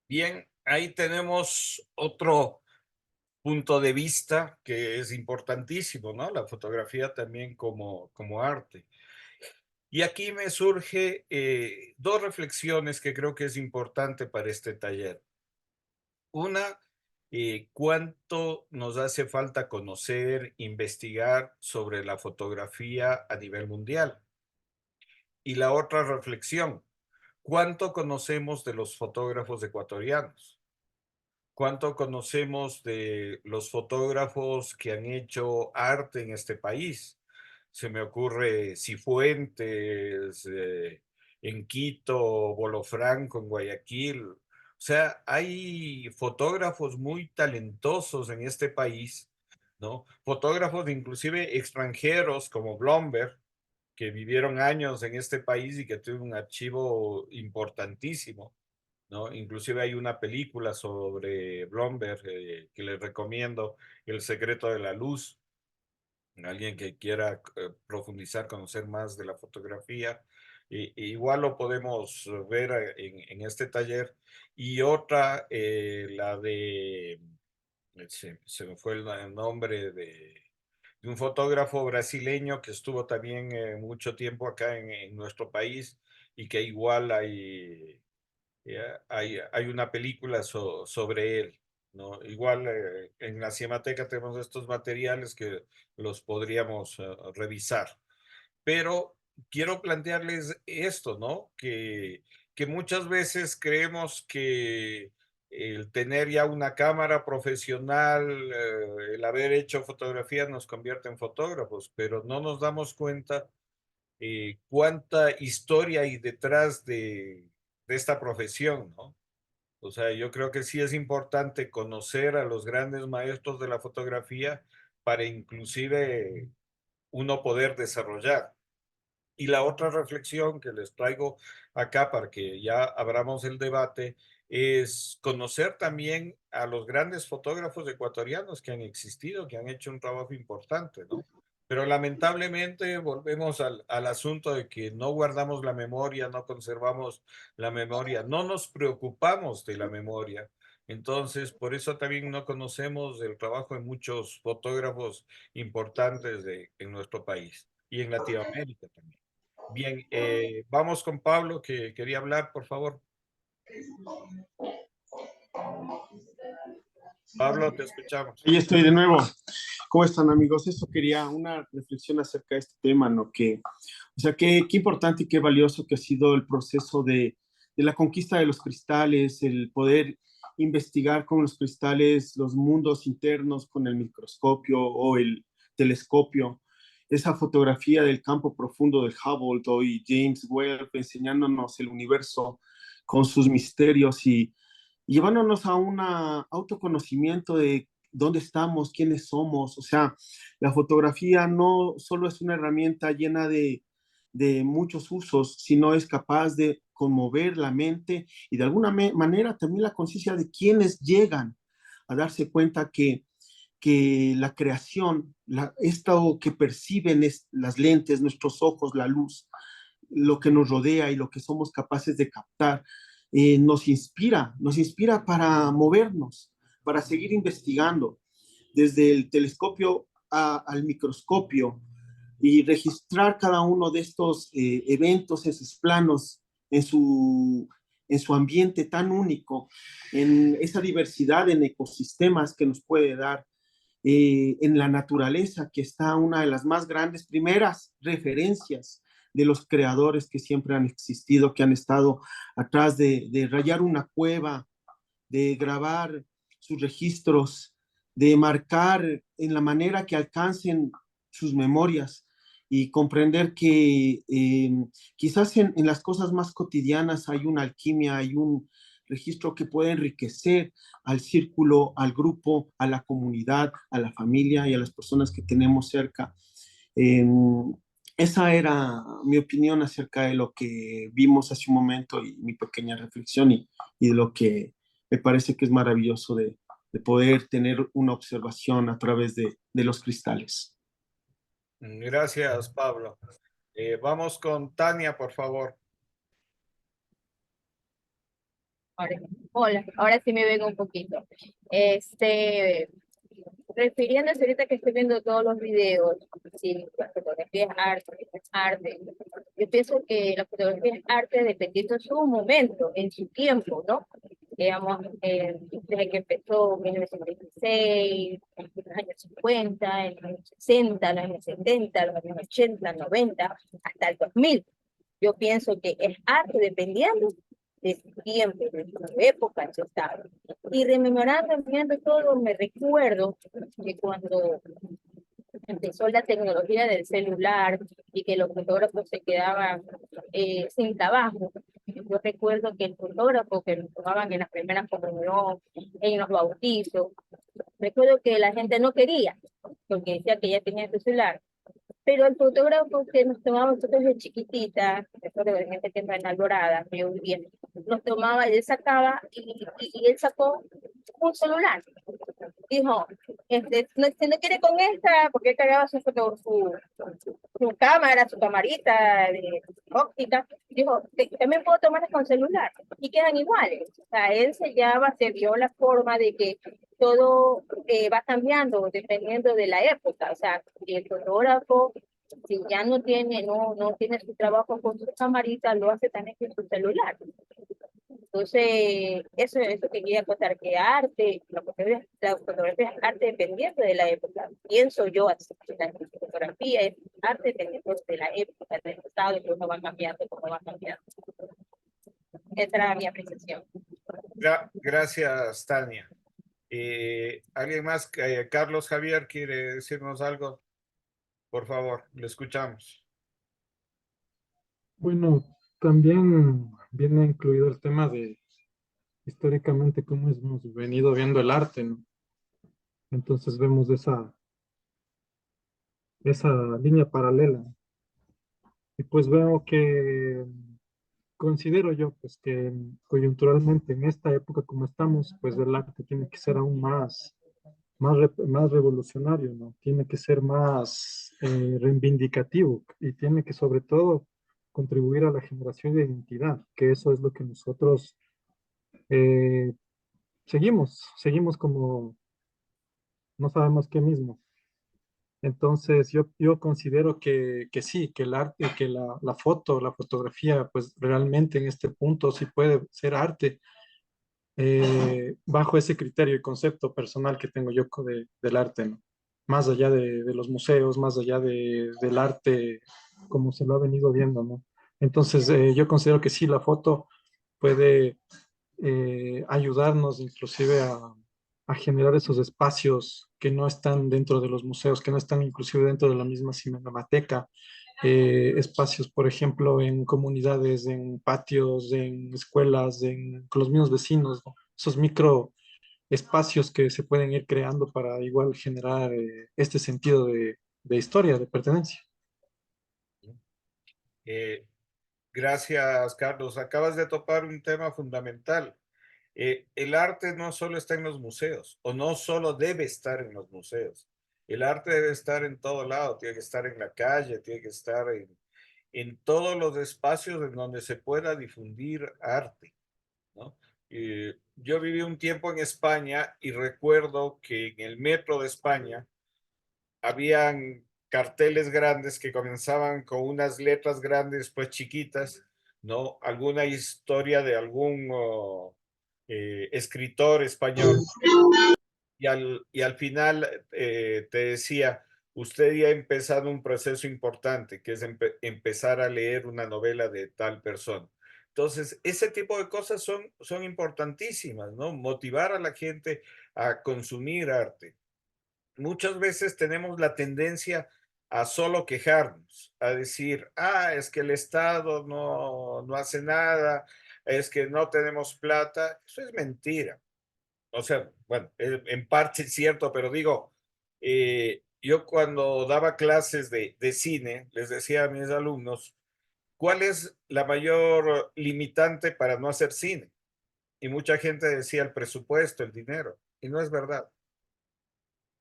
Bien, ahí tenemos otro punto de vista que es importantísimo, ¿no? La fotografía también como arte. Y aquí me surge dos reflexiones que creo que es importante para este taller. Una, ¿cuánto nos hace falta conocer, investigar sobre la fotografía a nivel mundial? Y la otra reflexión, ¿cuánto conocemos de los fotógrafos ecuatorianos? ¿Cuánto conocemos de los fotógrafos que han hecho arte en este país? Se me ocurre Cifuentes, en Quito, Bolofranco, en Guayaquil. O sea, hay fotógrafos muy talentosos en este país, ¿no? Fotógrafos inclusive extranjeros como Blomberg, que vivieron años en este país y que tienen un archivo importantísimo, ¿no? Inclusive hay una película sobre Blomberg que les recomiendo, El secreto de la luz. Alguien que quiera profundizar, conocer más de la fotografía, igual lo podemos ver en este taller. Y otra, la de, se me fue el nombre de un fotógrafo brasileño que estuvo también mucho tiempo acá en nuestro país y que igual hay una película sobre él, ¿no? Igual en la Cinemateca tenemos estos materiales que los podríamos revisar. Pero quiero plantearles esto, ¿no? Que muchas veces creemos que el tener ya una cámara profesional, el haber hecho fotografía nos convierte en fotógrafos, pero no nos damos cuenta cuánta historia hay detrás de esta profesión, ¿no? O sea, yo creo que sí es importante conocer a los grandes maestros de la fotografía para inclusive uno poder desarrollar. Y la otra reflexión que les traigo acá para que ya abramos el debate es conocer también a los grandes fotógrafos ecuatorianos que han existido, que han hecho un trabajo importante, ¿no? Pero lamentablemente volvemos al asunto de que no guardamos la memoria, no conservamos la memoria, no nos preocupamos de la memoria. Entonces, por eso también no conocemos el trabajo de muchos fotógrafos importantes en nuestro país y en Latinoamérica también. Bien, vamos con Pablo, que quería hablar, por favor. Pablo, te escuchamos. Ahí estoy de nuevo. ¿Cómo están, amigos? Esto quería una reflexión acerca de este tema, ¿no? O sea, qué importante y qué valioso que ha sido el proceso de la conquista de los cristales, el poder investigar con los cristales los mundos internos con el microscopio o el telescopio. Esa fotografía del campo profundo de Hubble y James Webb enseñándonos el universo con sus misterios y llevándonos a un autoconocimiento de dónde estamos, quiénes somos. O sea, la fotografía no solo es una herramienta llena de muchos usos, sino es capaz de conmover la mente y de alguna manera también la conciencia de quienes llegan a darse cuenta que la creación, esto que perciben es las lentes, nuestros ojos, la luz, lo que nos rodea y lo que somos capaces de captar, nos inspira para movernos, para seguir investigando, desde el telescopio al microscopio y registrar cada uno de estos eventos en sus planos, en su ambiente tan único, en esa diversidad en ecosistemas que nos puede dar, en la naturaleza, que está una de las más grandes primeras referencias de los creadores que siempre han existido, que han estado atrás de rayar una cueva, de grabar sus registros, de marcar en la manera que alcancen sus memorias y comprender que quizás en las cosas más cotidianas hay una alquimia, hay un registro que puede enriquecer al círculo, al grupo, a la comunidad, a la familia y a las personas que tenemos cerca. Esa era mi opinión acerca de lo que vimos hace un momento y mi pequeña reflexión y de lo que me parece que es maravilloso de poder tener una observación a través de los cristales. Gracias, Pablo. Vamos con Tania, por favor. Hola, ahora sí me vengo un poquito. Refiriéndose ahorita que estoy viendo todos los videos, sí, la fotografía es arte. Yo pienso que la fotografía es arte dependiendo de su momento, en su tiempo, ¿no? Digamos, desde que empezó en 1926, en los años 50, en los años 60, los años 70, los años 80, 90, hasta el 2000. Yo pienso que es arte dependiendo de su tiempo, de su época, en su estado. Y rememorando, viendo todo, me recuerdo que cuando empezó la tecnología del celular y que los fotógrafos se quedaban sin trabajo, yo recuerdo que el fotógrafo que nos tomaban en las primeras comuniones, en los bautizos, recuerdo que la gente no quería, porque decía que ya tenía su celular. Pero el fotógrafo que nos tomaba nosotros de chiquitita, recuerdo de gente que está en Alborada, que yo vivía, nos tomaba, él sacaba y él sacó un celular. Dijo, si no quiere con esta, porque él cargaba su cámara, su camarita de óptica, dijo, también puedo tomarlas con celular y quedan iguales. O sea, él se vio la forma de que todo va cambiando dependiendo de la época. O sea, el fotógrafo, si ya no tiene su trabajo con su camarita, lo hace también con su celular. Entonces, eso quería contar, que arte, la fotografía es arte dependiendo de la época. Pienso yo así, la fotografía es arte dependiendo de la época, del estado, y cómo va cambiando, Esa era mi apreciación. Gracias, Tania. ¿Alguien más? Carlos Javier, ¿quiere decirnos algo? Por favor, le escuchamos. Bueno, también viene incluido el tema de históricamente cómo hemos venido viendo el arte, ¿no? Entonces vemos esa línea paralela. Y pues veo que considero yo pues que coyunturalmente en esta época como estamos, pues el arte tiene que ser aún más revolucionario, ¿no? Tiene que ser más reivindicativo y tiene que sobre todo contribuir a la generación de identidad, que eso es lo que nosotros seguimos como no sabemos qué mismo. Entonces yo considero que sí, que el arte, que la fotografía, pues realmente en este punto sí puede ser arte, bajo ese criterio y concepto personal que tengo yo del arte, ¿no? Más allá de los museos, más allá del arte como se lo ha venido viendo, ¿no? Entonces yo considero que sí, la foto puede ayudarnos inclusive a generar esos espacios que no están dentro de los museos, que no están inclusive dentro de la misma cinemateca, espacios, por ejemplo, en comunidades, en patios, en escuelas, con los mismos vecinos, ¿no? Esos micro espacios que se pueden ir creando para igual generar este sentido de historia, de pertenencia. Eh, Gracias, Carlos. Acabas de topar un tema fundamental. El arte no solo está en los museos, o no solo debe estar en los museos. El arte debe estar en todo lado, tiene que estar en la calle, tiene que estar en todos los espacios en donde se pueda difundir arte, ¿no? Yo viví un tiempo en España y recuerdo que en el metro de España habían carteles grandes que comenzaban con unas letras grandes, después chiquitas, ¿no? Alguna historia de algún escritor español. Y al final te decía, usted ya ha empezado un proceso importante, que es empezar a leer una novela de tal persona. Entonces, ese tipo de cosas son importantísimas, ¿no? Motivar a la gente a consumir arte. Muchas veces tenemos la tendencia a solo quejarnos, a decir, es que el Estado no hace nada, es que no tenemos plata. Eso es mentira. O sea, bueno, en parte es cierto, pero digo, yo cuando daba clases de cine, les decía a mis alumnos, ¿cuál es la mayor limitante para no hacer cine? Y mucha gente decía el presupuesto, el dinero, y no es verdad.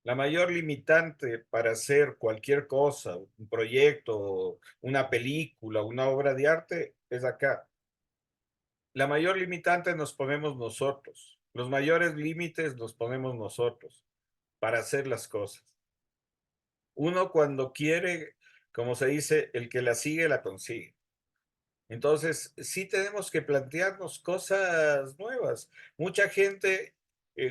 La mayor limitante para hacer cualquier cosa, un proyecto, una película, una obra de arte, es acá. La mayor limitante nos ponemos nosotros. Los mayores límites los ponemos nosotros para hacer las cosas. Uno cuando quiere, como se dice, el que la sigue, la consigue. Entonces, sí tenemos que plantearnos cosas nuevas. Mucha gente,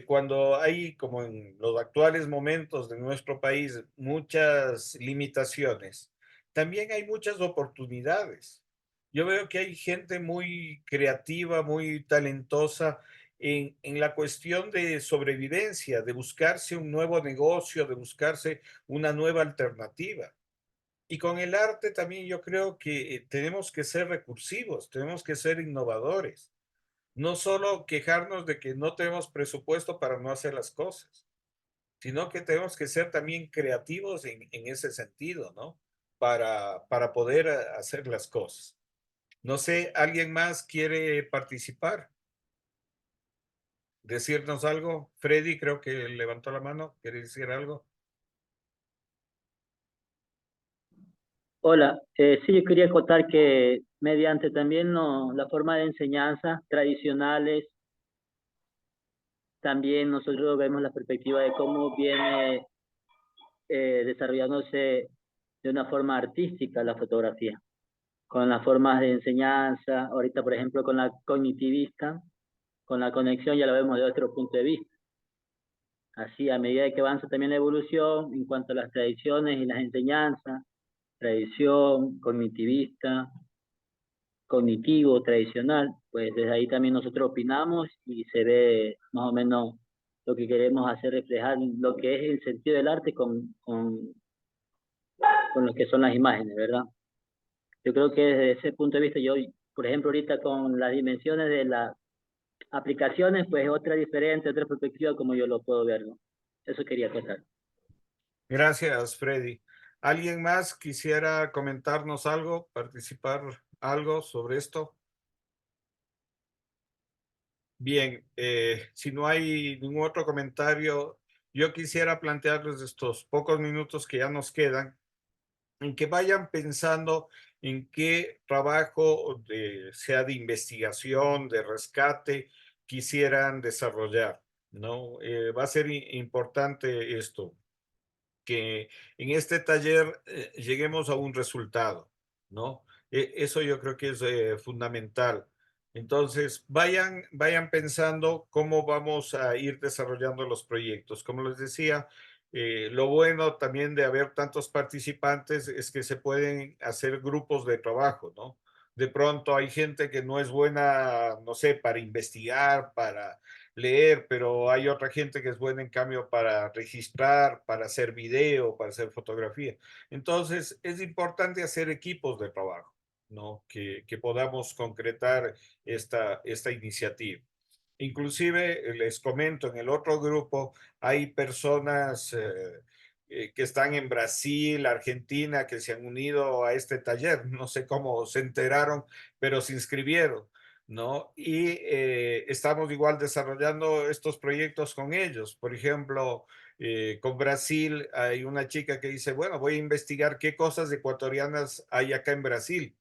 cuando hay, como en los actuales momentos de nuestro país, muchas limitaciones, también hay muchas oportunidades. Yo veo que hay gente muy creativa, muy talentosa en la cuestión de sobrevivencia, de buscarse un nuevo negocio, de buscarse una nueva alternativa. Y con el arte también yo creo que tenemos que ser recursivos, tenemos que ser innovadores, no solo quejarnos de que no tenemos presupuesto para no hacer las cosas, sino que tenemos que ser también creativos en ese sentido, ¿no? Para poder hacer las cosas. No sé, ¿alguien más quiere participar? ¿Decirnos algo? Freddy creo que levantó la mano, ¿quiere decir algo? Hola, sí, yo quería acotar que mediante también la forma de enseñanza tradicionales, también nosotros vemos la perspectiva de cómo viene desarrollándose de una forma artística la fotografía, con las formas de enseñanza, ahorita por ejemplo con la cognitivista, con la conexión ya lo vemos de otro punto de vista. Así, a medida que avanza también la evolución en cuanto a las tradiciones y las enseñanzas, tradición, cognitivista, cognitivo, tradicional, pues desde ahí también nosotros opinamos y se ve más o menos lo que queremos hacer reflejar lo que es el sentido del arte con lo que son las imágenes, ¿verdad? Yo creo que desde ese punto de vista, yo, por ejemplo, ahorita con las dimensiones de las aplicaciones, pues otra diferente, otra perspectiva como yo lo puedo ver, ¿no? Eso quería contar. Gracias, Freddy. ¿Alguien más quisiera comentarnos algo, participar algo sobre esto? Bien, si no hay ningún otro comentario, yo quisiera plantearles estos pocos minutos que ya nos quedan, en que vayan pensando en qué trabajo, sea de investigación, de rescate, quisieran desarrollar, ¿no? Va a ser importante esto, que en este taller lleguemos a un resultado, ¿no? Eso yo creo que es fundamental. Entonces, vayan pensando cómo vamos a ir desarrollando los proyectos. Como les decía, lo bueno también de haber tantos participantes es que se pueden hacer grupos de trabajo, ¿no? De pronto hay gente que no es buena, no sé, para investigar, para leer, pero hay otra gente que es buena en cambio para registrar, para hacer video, para hacer fotografía. Entonces, es importante hacer equipos de trabajo, ¿no? Que podamos concretar esta iniciativa. Inclusive, les comento, en el otro grupo hay personas que están en Brasil, Argentina, que se han unido a este taller. No sé cómo se enteraron, pero se inscribieron, ¿no? Y estamos igual desarrollando estos proyectos con ellos. Por ejemplo, con Brasil hay una chica que dice, bueno, voy a investigar qué cosas ecuatorianas hay acá en Brasil,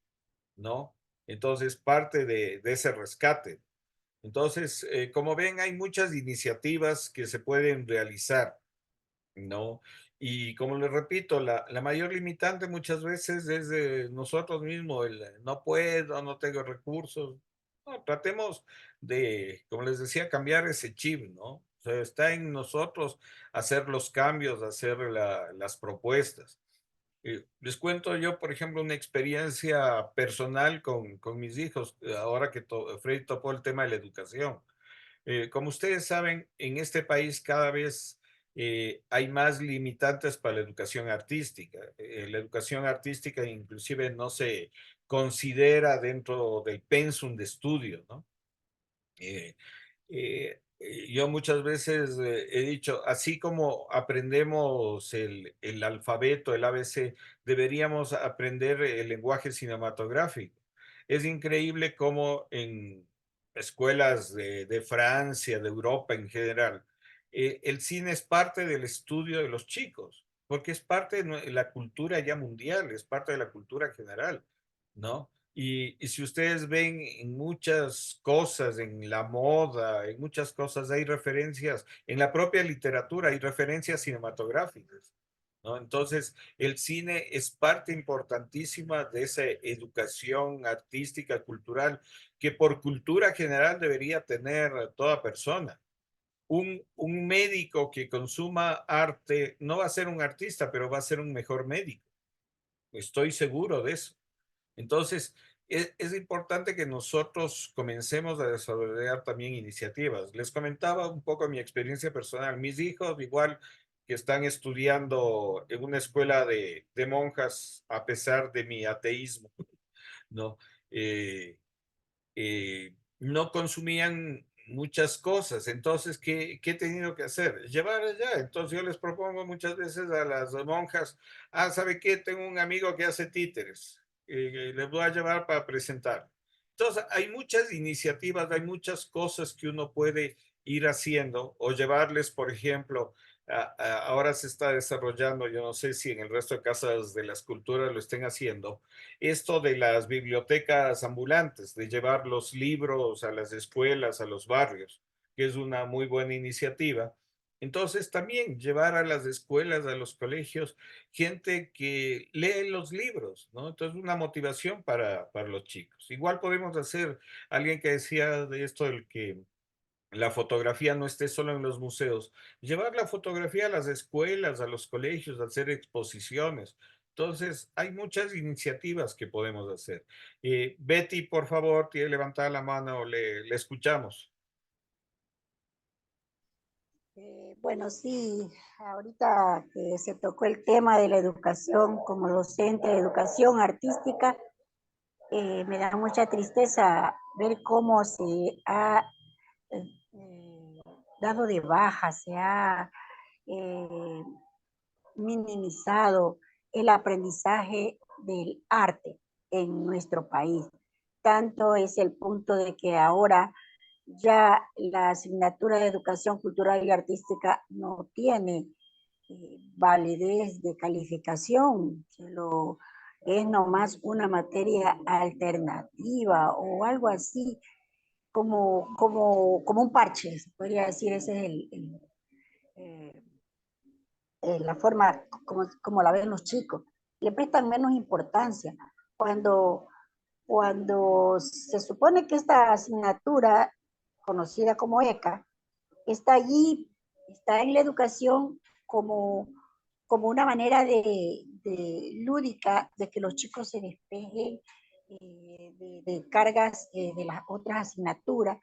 ¿no? Entonces, parte de ese rescate. Entonces, como ven, hay muchas iniciativas que se pueden realizar, ¿no? Y como les repito, la mayor limitante muchas veces es de nosotros mismos, el no puedo, no tengo recursos. No, tratemos de, como les decía, cambiar ese chip, ¿no? O sea, está en nosotros hacer los cambios, hacer las propuestas. Les cuento yo, por ejemplo, una experiencia personal con mis hijos, ahora que Freddy topó el tema de la educación. Como ustedes saben, en este país cada vez hay más limitantes para la educación artística. La educación artística inclusive no se considera dentro del pensum de estudio, ¿no? Yo muchas veces he dicho, así como aprendemos el alfabeto, el ABC, deberíamos aprender el lenguaje cinematográfico. Es increíble cómo en escuelas de Francia, de Europa en general, el cine es parte del estudio de los chicos, porque es parte de la cultura ya mundial, es parte de la cultura general, ¿no? Y si ustedes ven en muchas cosas, en la moda, en muchas cosas hay referencias, en la propia literatura hay referencias cinematográficas, ¿no? Entonces, el cine es parte importantísima de esa educación artística, cultural, que por cultura general debería tener toda persona. Un médico que consuma arte no va a ser un artista, pero va a ser un mejor médico. Estoy seguro de eso. Entonces, es importante que nosotros comencemos a desarrollar también iniciativas. Les comentaba un poco mi experiencia personal. Mis hijos, igual que están estudiando en una escuela de monjas, a pesar de mi ateísmo, ¿no? Eh, no consumían muchas cosas. Entonces, ¿qué he tenido que hacer? Llevar allá. Entonces, yo les propongo muchas veces a las monjas, ¿sabe qué? Tengo un amigo que hace títeres. Les voy a llevar para presentar. Entonces, hay muchas iniciativas, hay muchas cosas que uno puede ir haciendo o llevarles, por ejemplo, ahora se está desarrollando, yo no sé si en el resto de casas de las culturas lo estén haciendo, esto de las bibliotecas ambulantes, de llevar los libros a las escuelas, a los barrios, que es una muy buena iniciativa. Entonces también llevar a las escuelas, a los colegios, gente que lee los libros, ¿no? Entonces una motivación para los chicos. Igual podemos hacer, alguien que decía de esto, el que la fotografía no esté solo en los museos, llevar la fotografía a las escuelas, a los colegios, hacer exposiciones. Entonces, hay muchas iniciativas que podemos hacer. Betty, por favor, tiene levantada la mano, le escuchamos. Bueno, sí, ahorita que se tocó el tema de la educación como docente de educación artística, me da mucha tristeza ver cómo se ha dado de baja, se ha minimizado el aprendizaje del arte en nuestro país. Tanto es el punto de que ahora ya la asignatura de educación cultural y artística no tiene validez de calificación, solo es nomás una materia alternativa o algo así, como un parche, se podría decir, ese es eh, la forma como la ven los chicos. Le prestan menos importancia. Cuando se supone que esta asignatura, conocida como ECA, está allí, está en la educación como una manera de lúdica de que los chicos se despejen, de cargas de las otras asignaturas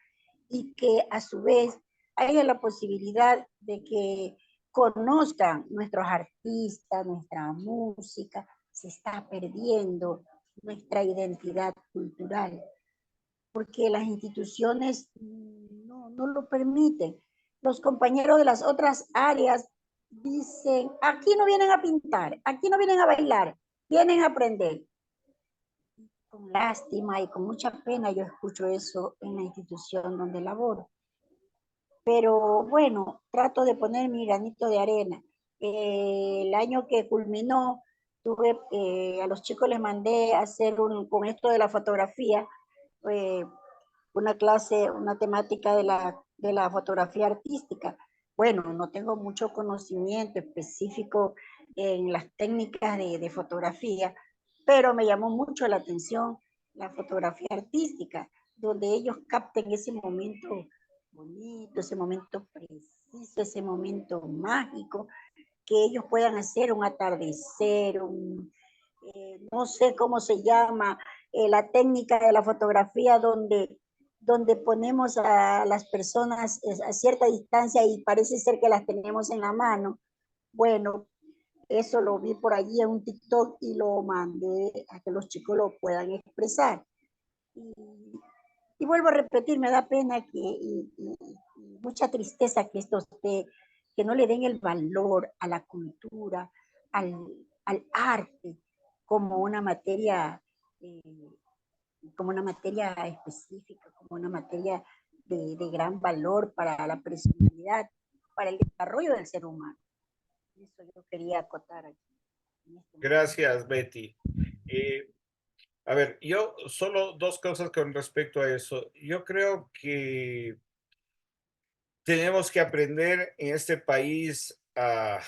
y que a su vez haya la posibilidad de que conozcan nuestros artistas, nuestra música, se está perdiendo nuestra identidad cultural, porque las instituciones no lo permiten. Los compañeros de las otras áreas dicen, aquí no vienen a pintar, aquí no vienen a bailar, vienen a aprender. Con lástima y con mucha pena yo escucho eso en la institución donde laboro. Pero bueno, trato de poner mi granito de arena. El año que culminó, a los chicos les mandé a hacer con esto de la fotografía, una clase, una temática de la fotografía artística. Bueno, no tengo mucho conocimiento específico en las técnicas de fotografía, pero me llamó mucho la atención la fotografía artística, donde ellos capten ese momento bonito, ese momento preciso, ese momento mágico, que ellos puedan hacer un atardecer, no sé cómo se llama, la técnica de la fotografía donde ponemos a las personas a cierta distancia y parece ser que las tenemos en la mano. Bueno, eso lo vi por allí en un TikTok y lo mandé a que los chicos lo puedan expresar. Y vuelvo a repetir, me da pena y mucha tristeza que que no le den el valor a la cultura, al arte, como una materia, específica, como una materia de gran valor para la personalidad, para el desarrollo del ser humano. Eso yo quería acotar aquí. Gracias, Betty. A ver, yo solo dos cosas con respecto a eso. Yo creo que tenemos que aprender en este país a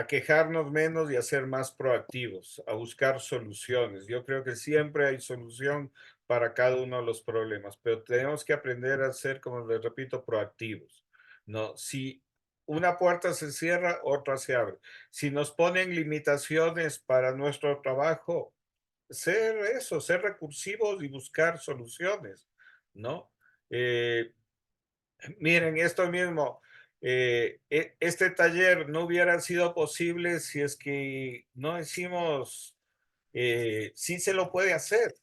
quejarnos menos y a ser más proactivos, a buscar soluciones. Yo creo que siempre hay solución para cada uno de los problemas, pero tenemos que aprender a ser, como les repito, proactivos. ¿No? Si una puerta se cierra, otra se abre. Si nos ponen limitaciones para nuestro trabajo, ser recursivos y buscar soluciones, ¿no? Miren, esto mismo, este taller no hubiera sido posible si es que no decimos, sí se lo puede hacer,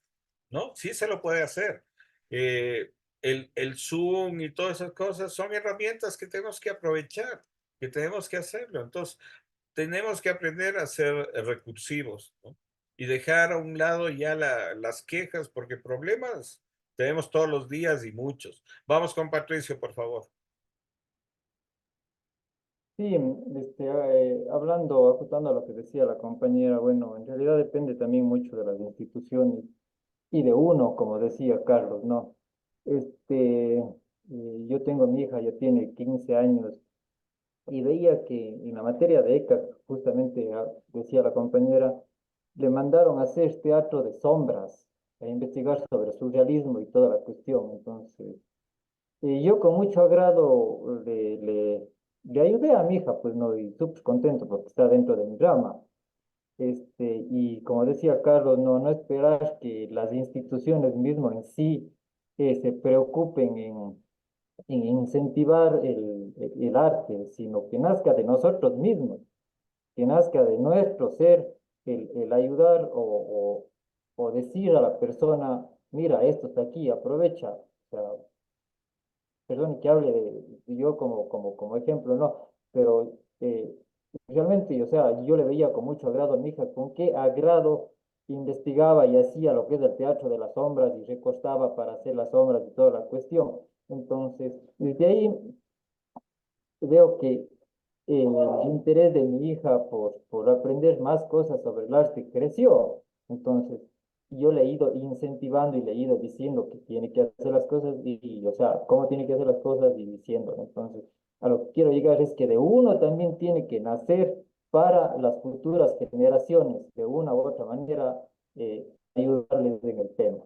¿no? Sí se lo puede hacer. El Zoom y todas esas cosas son herramientas que tenemos que aprovechar, que tenemos que hacerlo. Entonces, tenemos que aprender a ser recursivos, ¿no? Y dejar a un lado ya las quejas, porque problemas tenemos todos los días y muchos. Vamos con Patricio, por favor. Sí, hablando, ajustando a lo que decía la compañera, bueno, en realidad depende también mucho de las instituciones y de uno, como decía Carlos, ¿no? Yo tengo mi hija, ya tiene 15 años, y veía que en la materia de ECA, justamente decía la compañera, le mandaron a hacer teatro de sombras, a investigar sobre surrealismo y toda la cuestión. Entonces, yo con mucho agrado le ayudé a mi hija, pues no, y súper contento porque está dentro de mi rama. Y como decía Carlos, no esperar que las instituciones mismas en sí se preocupen en incentivar el arte, sino que nazca de nosotros mismos, que nazca de nuestro ser, el ayudar o decir a la persona, mira, esto está aquí, aprovecha. O sea, perdón que hable de yo como ejemplo, no, pero realmente, o sea, yo le veía con mucho agrado a mi hija, con qué agrado investigaba y hacía lo que es el teatro de las sombras y recortaba para hacer las sombras y toda la cuestión. Entonces, desde ahí veo que el interés de mi hija por aprender más cosas sobre el arte creció. Entonces, yo le he ido incentivando y le he ido diciendo que tiene que hacer las cosas o sea, cómo tiene que hacer las cosas y diciéndolo. Entonces, a lo que quiero llegar es que de uno también tiene que nacer para las futuras generaciones, de una u otra manera, ayudarles en el tema.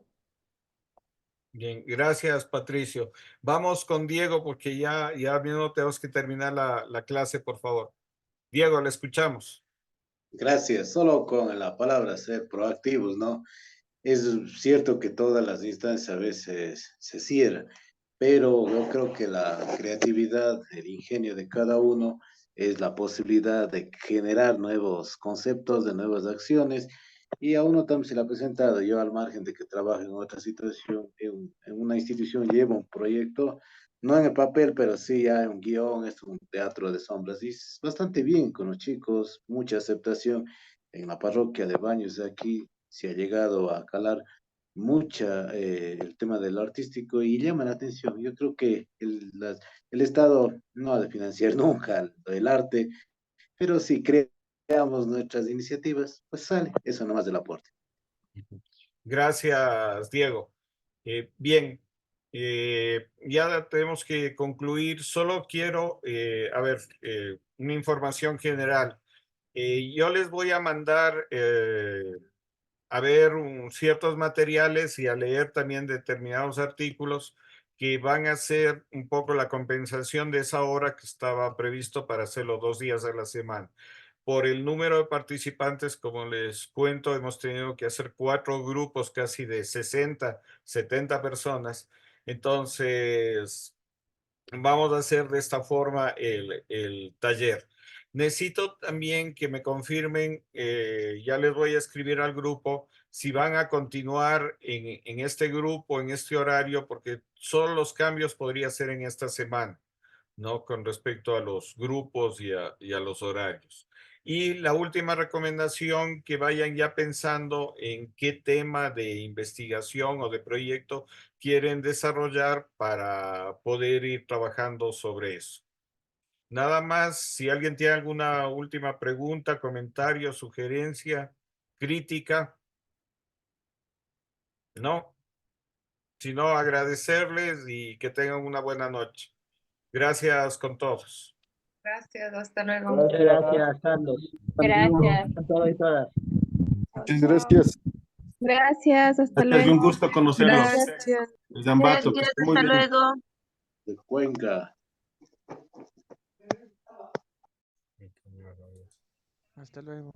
Bien, gracias, Patricio. Vamos con Diego porque ya mismo tenemos que terminar la clase, por favor. Diego, le escuchamos. Gracias. Solo con la palabra ser proactivos, ¿no? Es cierto que todas las instancias a veces se cierran, pero yo creo que la creatividad, el ingenio de cada uno es la posibilidad de generar nuevos conceptos, de nuevas acciones, y a uno también se le ha presentado, yo al margen de que trabajo en otra situación, en una institución llevo un proyecto, no en el papel, pero sí ya en un guión, es un teatro de sombras, y es bastante bien con los chicos, mucha aceptación en la parroquia de Baños de aquí, se ha llegado a calar mucha el tema del artístico y llama la atención. Yo creo que el Estado no ha de financiar nunca el arte, pero si creamos nuestras iniciativas, pues sale, eso nomás del aporte. Gracias, Diego. Bien, ya tenemos que concluir. Solo quiero, una información general. Yo les voy a mandar a ver ciertos materiales y a leer también determinados artículos que van a ser un poco la compensación de esa hora que estaba previsto para hacerlo 2 días a la semana. Por el número de participantes, como les cuento, hemos tenido que hacer 4 grupos casi de 60, 70 personas. Entonces, vamos a hacer de esta forma el taller. Necesito también que me confirmen, ya les voy a escribir al grupo, si van a continuar en este grupo, en este horario, porque solo los cambios podría ser en esta semana, ¿no? Con respecto a los grupos y a los horarios. Y la última recomendación, que vayan ya pensando en qué tema de investigación o de proyecto quieren desarrollar para poder ir trabajando sobre eso. Nada más, si alguien tiene alguna última pregunta, comentario, sugerencia, crítica. No. Si no, agradecerles y que tengan una buena noche. Gracias con todos. Gracias, hasta luego. Gracias, Carlos. Gracias. A todos y todas. Muchas gracias. Gracias, hasta Gracias, luego. un gusto conocerlos. Gracias. Desde Ambato, que Gracias, esté muy hasta bien. luego. De Cuenca. Hasta luego.